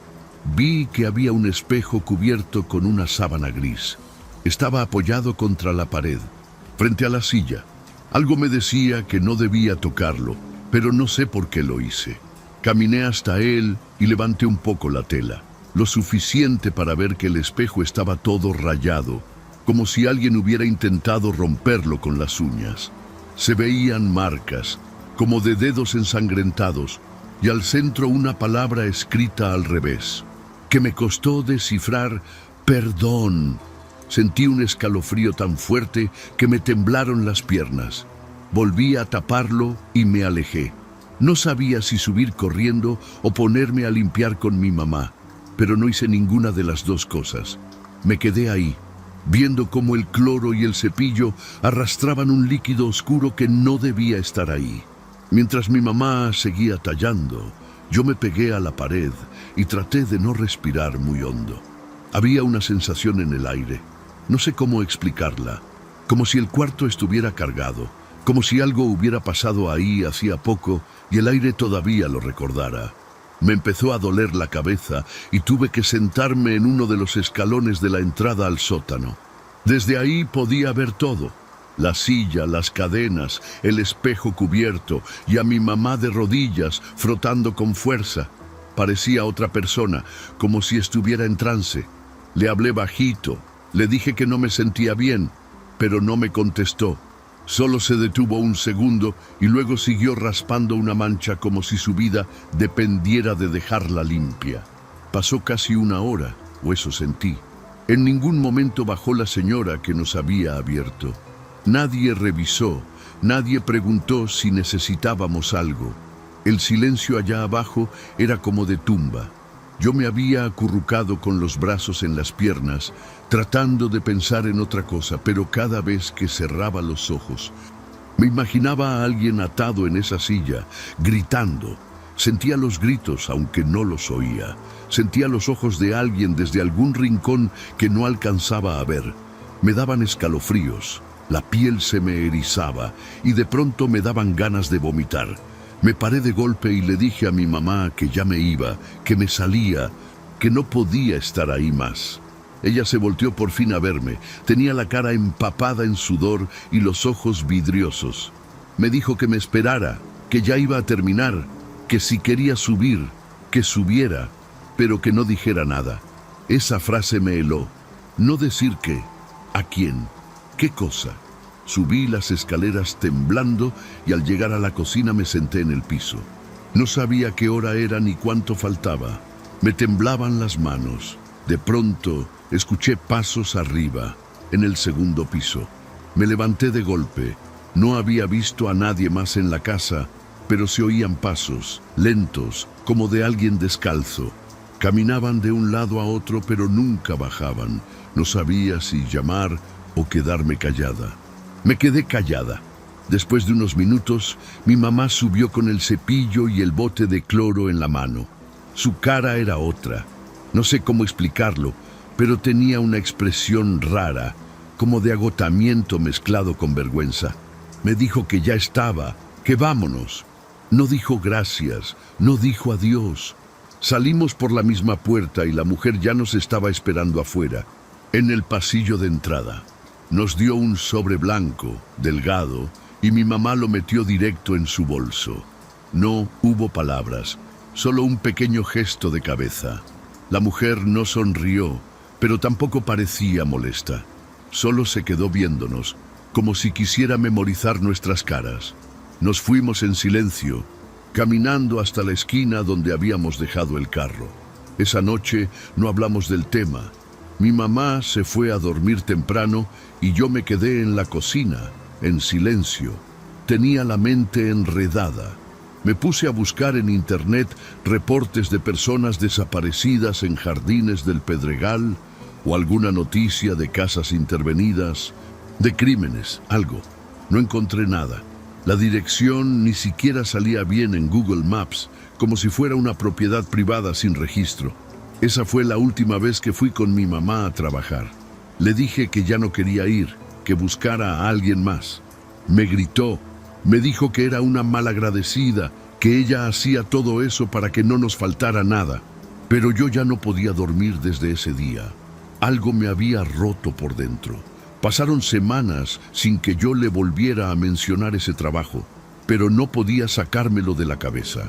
Vi que había un espejo cubierto con una sábana gris. Estaba apoyado contra la pared, frente a la silla. Algo me decía que no debía tocarlo, pero no sé por qué lo hice. Caminé hasta él y levanté un poco la tela, lo suficiente para ver que el espejo estaba todo rayado, como si alguien hubiera intentado romperlo con las uñas. Se veían marcas, como de dedos ensangrentados, y al centro una palabra escrita al revés, que me costó descifrar: perdón. Sentí un escalofrío tan fuerte que me temblaron las piernas. Volví a taparlo y me alejé. No sabía si subir corriendo o ponerme a limpiar con mi mamá, pero no hice ninguna de las dos cosas. Me quedé ahí, viendo cómo el cloro y el cepillo arrastraban un líquido oscuro que no debía estar ahí. Mientras mi mamá seguía tallando, yo me pegué a la pared y traté de no respirar muy hondo. Había una sensación en el aire, no sé cómo explicarla, como si el cuarto estuviera cargado, como si algo hubiera pasado ahí hacía poco y el aire todavía lo recordara. Me empezó a doler la cabeza y tuve que sentarme en uno de los escalones de la entrada al sótano. Desde ahí podía ver todo: la silla, las cadenas, el espejo cubierto y a mi mamá de rodillas frotando con fuerza. Parecía otra persona, como si estuviera en trance. Le hablé bajito, le dije que no me sentía bien, pero no me contestó. Solo se detuvo un segundo y luego siguió raspando una mancha como si su vida dependiera de dejarla limpia. Pasó casi una hora, o eso sentí. En ningún momento bajó la señora que nos había abierto. Nadie revisó, nadie preguntó si necesitábamos algo. El silencio allá abajo era como de tumba. Yo me había acurrucado con los brazos en las piernas, tratando de pensar en otra cosa, pero cada vez que cerraba los ojos, me imaginaba a alguien atado en esa silla, gritando. Sentía los gritos, aunque no los oía. Sentía los ojos de alguien desde algún rincón que no alcanzaba a ver. Me daban escalofríos, la piel se me erizaba y de pronto me daban ganas de vomitar. Me paré de golpe y le dije a mi mamá que ya me iba, que me salía, que no podía estar ahí más. Ella se volteó por fin a verme. Tenía la cara empapada en sudor y los ojos vidriosos. Me dijo que me esperara, que ya iba a terminar, que si quería subir, que subiera, pero que no dijera nada. Esa frase me heló. No decir qué, a quién, qué cosa. Subí las escaleras temblando y al llegar a la cocina me senté en el piso. No sabía qué hora era ni cuánto faltaba. Me temblaban las manos. De pronto escuché pasos arriba, en el segundo piso. Me levanté de golpe. No había visto a nadie más en la casa, pero se oían pasos, lentos, como de alguien descalzo. Caminaban de un lado a otro, pero nunca bajaban. No sabía si llamar o quedarme callada. Me quedé callada. Después de unos minutos, mi mamá subió con el cepillo y el bote de cloro en la mano. Su cara era otra. No sé cómo explicarlo, pero tenía una expresión rara, como de agotamiento mezclado con vergüenza. Me dijo que ya estaba, que vámonos. No dijo gracias, no dijo adiós. Salimos por la misma puerta y la mujer ya nos estaba esperando afuera, en el pasillo de entrada. Nos dio un sobre blanco, delgado, y mi mamá lo metió directo en su bolso. No hubo palabras, solo un pequeño gesto de cabeza. La mujer no sonrió, pero tampoco parecía molesta. Solo se quedó viéndonos, como si quisiera memorizar nuestras caras. Nos fuimos en silencio, caminando hasta la esquina donde habíamos dejado el carro. Esa noche no hablamos del tema. Mi mamá se fue a dormir temprano y yo me quedé en la cocina, en silencio. Tenía la mente enredada. Me puse a buscar en internet reportes de personas desaparecidas en jardines del Pedregal o alguna noticia de casas intervenidas, de crímenes, algo. No encontré nada. La dirección ni siquiera salía bien en Google Maps, como si fuera una propiedad privada sin registro. Esa fue la última vez que fui con mi mamá a trabajar. Le dije que ya no quería ir, que buscara a alguien más. Me gritó, me dijo que era una malagradecida, que ella hacía todo eso para que no nos faltara nada. Pero yo ya no podía dormir desde ese día. Algo me había roto por dentro. Pasaron semanas sin que yo le volviera a mencionar ese trabajo, pero no podía sacármelo de la cabeza.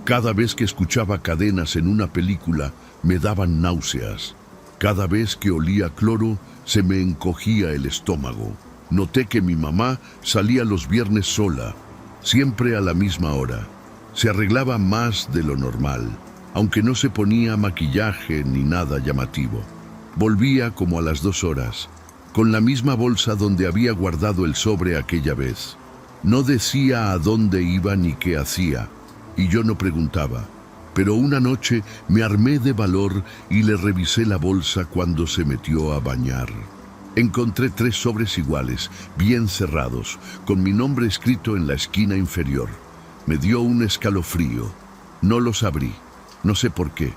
Cada vez que escuchaba cadenas en una película, me daban náuseas. Cada vez que olía cloro, se me encogía el estómago. Noté que mi mamá salía los viernes sola, siempre a la misma hora. Se arreglaba más de lo normal, aunque no se ponía maquillaje ni nada llamativo. Volvía como a las 2 horas, con la misma bolsa donde había guardado el sobre aquella vez. No decía a dónde iba ni qué hacía, y yo no preguntaba. Pero una noche me armé de valor y le revisé la bolsa cuando se metió a bañar. Encontré 3 sobres iguales, bien cerrados, con mi nombre escrito en la esquina inferior. Me dio un escalofrío. No los abrí, no sé por qué.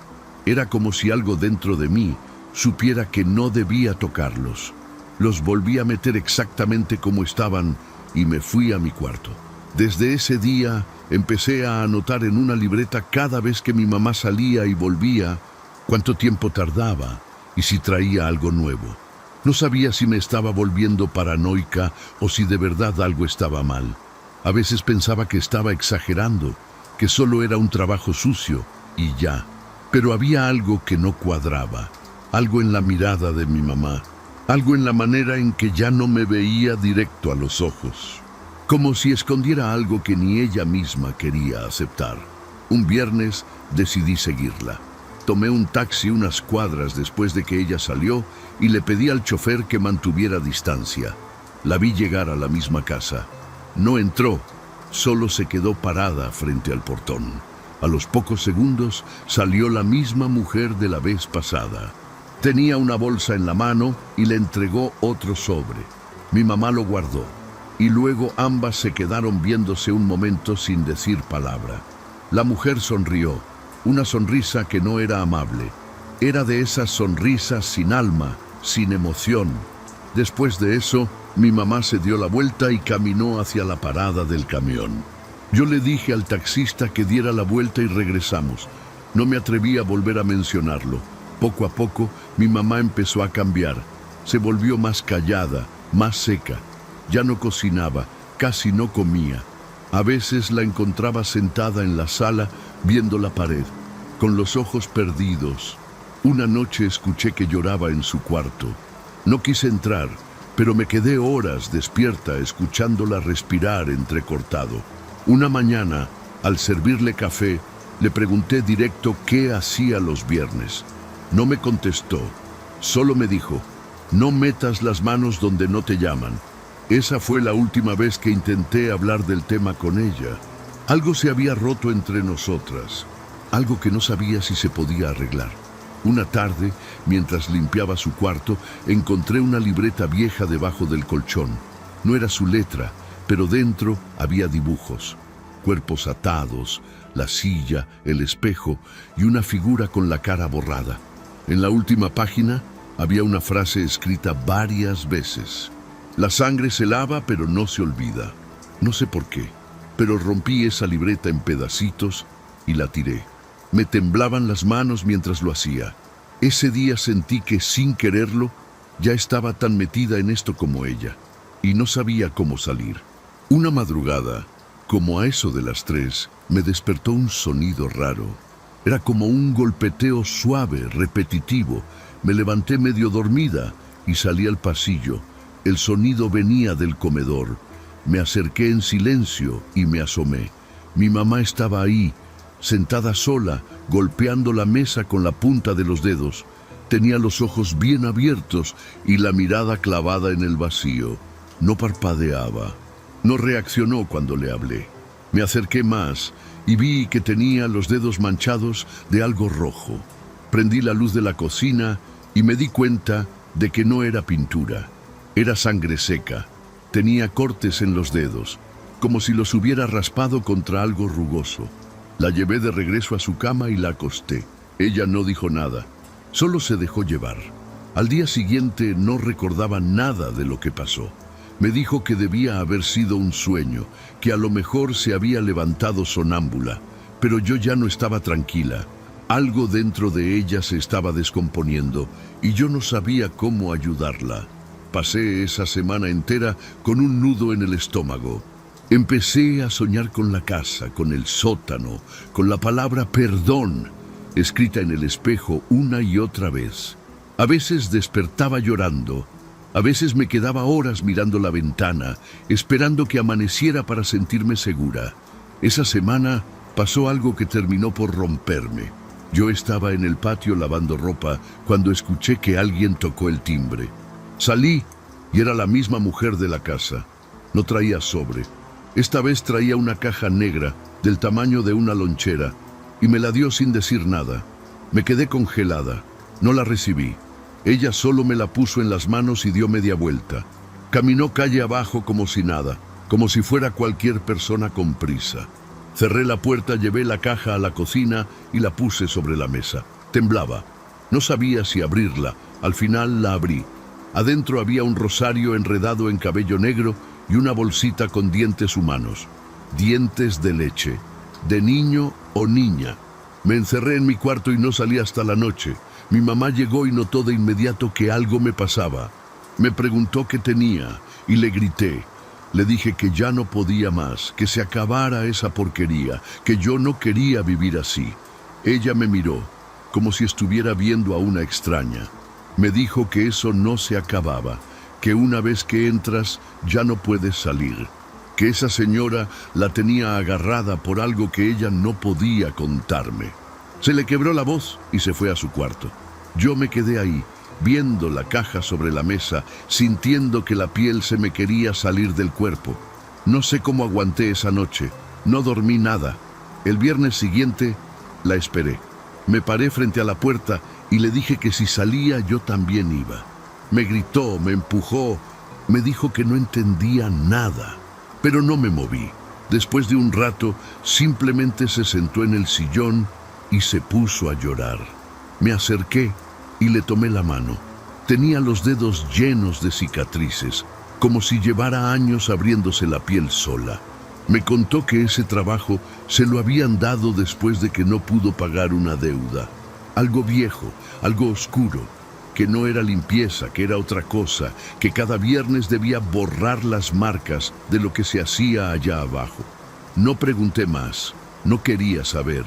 Era como si algo dentro de mí supiera que no debía tocarlos. Los volví a meter exactamente como estaban y me fui a mi cuarto. Desde ese día empecé a anotar en una libreta cada vez que mi mamá salía y volvía, cuánto tiempo tardaba y si traía algo nuevo. No sabía si me estaba volviendo paranoica o si de verdad algo estaba mal. A veces pensaba que estaba exagerando, que solo era un trabajo sucio y ya. Pero había algo que no cuadraba, algo en la mirada de mi mamá, algo en la manera en que ya no me veía directo a los ojos. Como si escondiera algo que ni ella misma quería aceptar. Un viernes decidí seguirla. Tomé un taxi unas cuadras después de que ella salió y le pedí al chofer que mantuviera distancia. La vi llegar a la misma casa. No entró, solo se quedó parada frente al portón. A los pocos segundos salió la misma mujer de la vez pasada. Tenía una bolsa en la mano y le entregó otro sobre. Mi mamá lo guardó. Y luego ambas se quedaron viéndose un momento sin decir palabra. La mujer sonrió, una sonrisa que no era amable. Era de esas sonrisas sin alma, sin emoción. Después de eso, mi mamá se dio la vuelta y caminó hacia la parada del camión. Yo le dije al taxista que diera la vuelta y regresamos. No me atreví a volver a mencionarlo. Poco a poco, mi mamá empezó a cambiar. Se volvió más callada, más seca. Ya no cocinaba, casi no comía. A veces la encontraba sentada en la sala, viendo la pared, con los ojos perdidos. Una noche escuché que lloraba en su cuarto. No quise entrar, pero me quedé horas despierta escuchándola respirar entrecortado. Una mañana, al servirle café, le pregunté directo qué hacía los viernes. No me contestó, solo me dijo: no metas las manos donde no te llaman. Esa fue la última vez que intenté hablar del tema con ella. Algo se había roto entre nosotras, algo que no sabía si se podía arreglar. Una tarde, mientras limpiaba su cuarto, encontré una libreta vieja debajo del colchón. No era su letra, pero dentro había dibujos. Cuerpos atados, la silla, el espejo y una figura con la cara borrada. En la última página había una frase escrita varias veces: la sangre se lava, pero no se olvida. No sé por qué, pero rompí esa libreta en pedacitos y la tiré. Me temblaban las manos mientras lo hacía. Ese día sentí que, sin quererlo, ya estaba tan metida en esto como ella, y no sabía cómo salir. Una madrugada, como a eso de las 3, me despertó un sonido raro. Era como un golpeteo suave, repetitivo. Me levanté medio dormida y salí al pasillo. El sonido venía del comedor. Me acerqué en silencio y me asomé. Mi mamá estaba ahí, sentada sola, golpeando la mesa con la punta de los dedos. Tenía los ojos bien abiertos y la mirada clavada en el vacío. No parpadeaba. No reaccionó cuando le hablé. Me acerqué más y vi que tenía los dedos manchados de algo rojo. Prendí la luz de la cocina y me di cuenta de que no era pintura. Era sangre seca. Tenía cortes en los dedos, como si los hubiera raspado contra algo rugoso. La llevé de regreso a su cama y la acosté. Ella no dijo nada, solo se dejó llevar. Al día siguiente no recordaba nada de lo que pasó. Me dijo que debía haber sido un sueño, que a lo mejor se había levantado sonámbula, pero yo ya no estaba tranquila. Algo dentro de ella se estaba descomponiendo y yo no sabía cómo ayudarla. Pasé esa semana entera con un nudo en el estómago. Empecé a soñar con la casa, con el sótano, con la palabra perdón, escrita en el espejo una y otra vez. A veces despertaba llorando, a veces me quedaba horas mirando la ventana, esperando que amaneciera para sentirme segura. Esa semana pasó algo que terminó por romperme. Yo estaba en el patio lavando ropa cuando escuché que alguien tocó el timbre. Salí y era la misma mujer de la casa. No traía sobre. Esta vez traía una caja negra del tamaño de una lonchera y me la dio sin decir nada. Me quedé congelada. No la recibí. Ella solo me la puso en las manos y dio media vuelta. Caminó calle abajo como si nada, como si fuera cualquier persona con prisa. Cerré la puerta, llevé la caja a la cocina y la puse sobre la mesa. Temblaba. No sabía si abrirla. Al final la abrí. Adentro había un rosario enredado en cabello negro y una bolsita con dientes humanos. Dientes de leche. De niño o niña. Me encerré en mi cuarto y no salí hasta la noche. Mi mamá llegó y notó de inmediato que algo me pasaba. Me preguntó qué tenía y le grité. Le dije que ya no podía más, que se acabara esa porquería, que yo no quería vivir así. Ella me miró, como si estuviera viendo a una extraña. Me dijo que eso no se acababa, que una vez que entras ya no puedes salir, que esa señora la tenía agarrada por algo que ella no podía contarme. Se le quebró la voz y se fue a su cuarto. Yo me quedé ahí, viendo la caja sobre la mesa, sintiendo que la piel se me quería salir del cuerpo. No sé cómo aguanté esa noche, no dormí nada. El viernes siguiente la esperé. Me paré frente a la puerta y le dije que si salía yo también iba. Me gritó, me empujó, me dijo que no entendía nada, pero no me moví. Después de un rato, simplemente se sentó en el sillón y se puso a llorar. Me acerqué y le tomé la mano. Tenía los dedos llenos de cicatrices, como si llevara años abriéndose la piel sola. Me contó que ese trabajo se lo habían dado después de que no pudo pagar una deuda. Algo viejo, algo oscuro, que no era limpieza, que era otra cosa, que cada viernes debía borrar las marcas de lo que se hacía allá abajo. No pregunté más, no quería saber.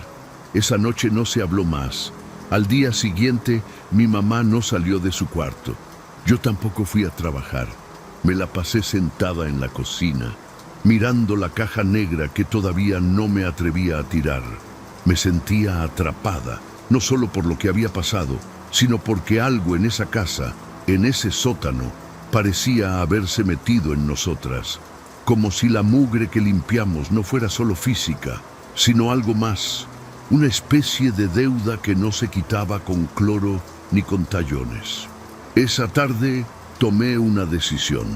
Esa noche no se habló más. Al día siguiente, mi mamá no salió de su cuarto. Yo tampoco fui a trabajar. Me la pasé sentada en la cocina, mirando la caja negra que todavía no me atrevía a tirar. Me sentía atrapada, no solo por lo que había pasado, sino porque algo en esa casa, en ese sótano, parecía haberse metido en nosotras. Como si la mugre que limpiamos no fuera solo física, sino algo más, una especie de deuda que no se quitaba con cloro ni con tallones. Esa tarde tomé una decisión.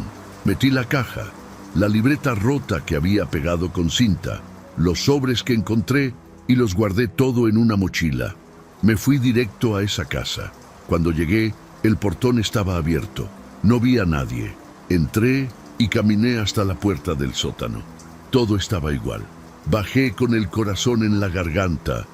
Metí la caja, la libreta rota que había pegado con cinta, los sobres que encontré y los guardé todo en una mochila. Me fui directo a esa casa. Cuando llegué, el portón estaba abierto. No vi a nadie. Entré y caminé hasta la puerta del sótano. Todo estaba igual. Bajé con el corazón en la garganta,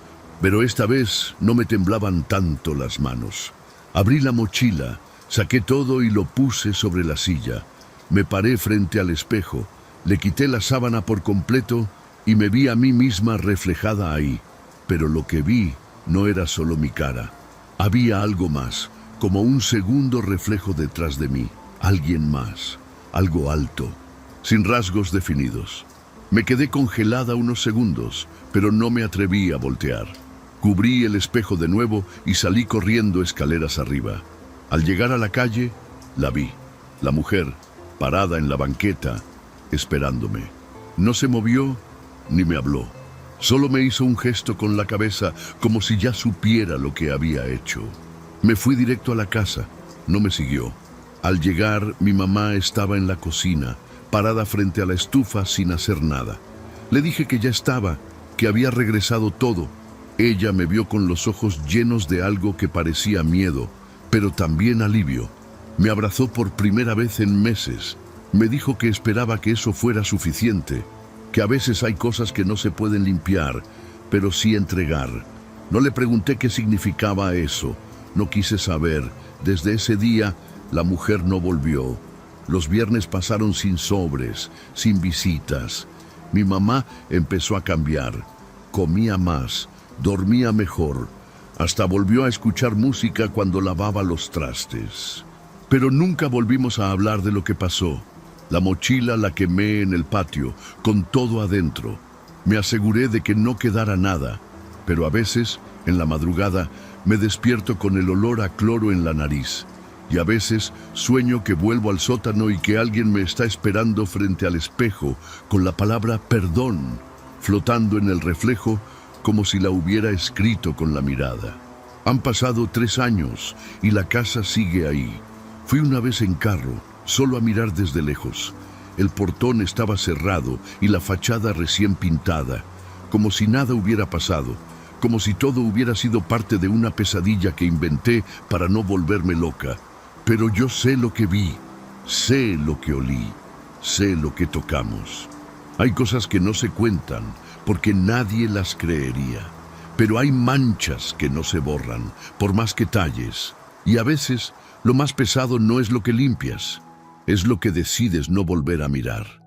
pero esta vez no me temblaban tanto las manos. Abrí la mochila, saqué todo y lo puse sobre la silla. Me paré frente al espejo, le quité la sábana por completo y me vi a mí misma reflejada ahí. Pero lo que vi no era solo mi cara. Había algo más, como un segundo reflejo detrás de mí. Alguien más, algo alto, sin rasgos definidos. Me quedé congelada unos segundos, pero no me atreví a voltear. Cubrí el espejo de nuevo y salí corriendo escaleras arriba. Al llegar a la calle, la vi, la mujer, parada en la banqueta, esperándome. No se movió ni me habló. Solo me hizo un gesto con la cabeza, como si ya supiera lo que había hecho. Me fui directo a la casa. No me siguió. Al llegar, mi mamá estaba en la cocina, parada frente a la estufa sin hacer nada. Le dije que ya estaba, que había regresado todo. Ella me vio con los ojos llenos de algo que parecía miedo, pero también alivio. Me abrazó por primera vez en meses. Me dijo que esperaba que eso fuera suficiente, que a veces hay cosas que no se pueden limpiar, pero sí entregar. No le pregunté qué significaba eso. No quise saber. Desde ese día, la mujer no volvió. Los viernes pasaron sin sobres, sin visitas. Mi mamá empezó a cambiar. Comía más, dormía mejor. Hasta volvió a escuchar música cuando lavaba los trastes. Pero nunca volvimos a hablar de lo que pasó. La mochila la quemé en el patio, con todo adentro. Me aseguré de que no quedara nada, pero a veces, en la madrugada, me despierto con el olor a cloro en la nariz. Y a veces sueño que vuelvo al sótano y que alguien me está esperando frente al espejo, con la palabra perdón, flotando en el reflejo, como si la hubiera escrito con la mirada. Han pasado 3 años y la casa sigue ahí. Fui una vez en carro, solo a mirar desde lejos. El portón estaba cerrado y la fachada recién pintada, como si nada hubiera pasado, como si todo hubiera sido parte de una pesadilla que inventé para no volverme loca. Pero yo sé lo que vi, sé lo que olí, sé lo que tocamos. Hay cosas que no se cuentan porque nadie las creería, pero hay manchas que no se borran, por más que talles. Y a veces lo más pesado no es lo que limpias, es lo que decides no volver a mirar.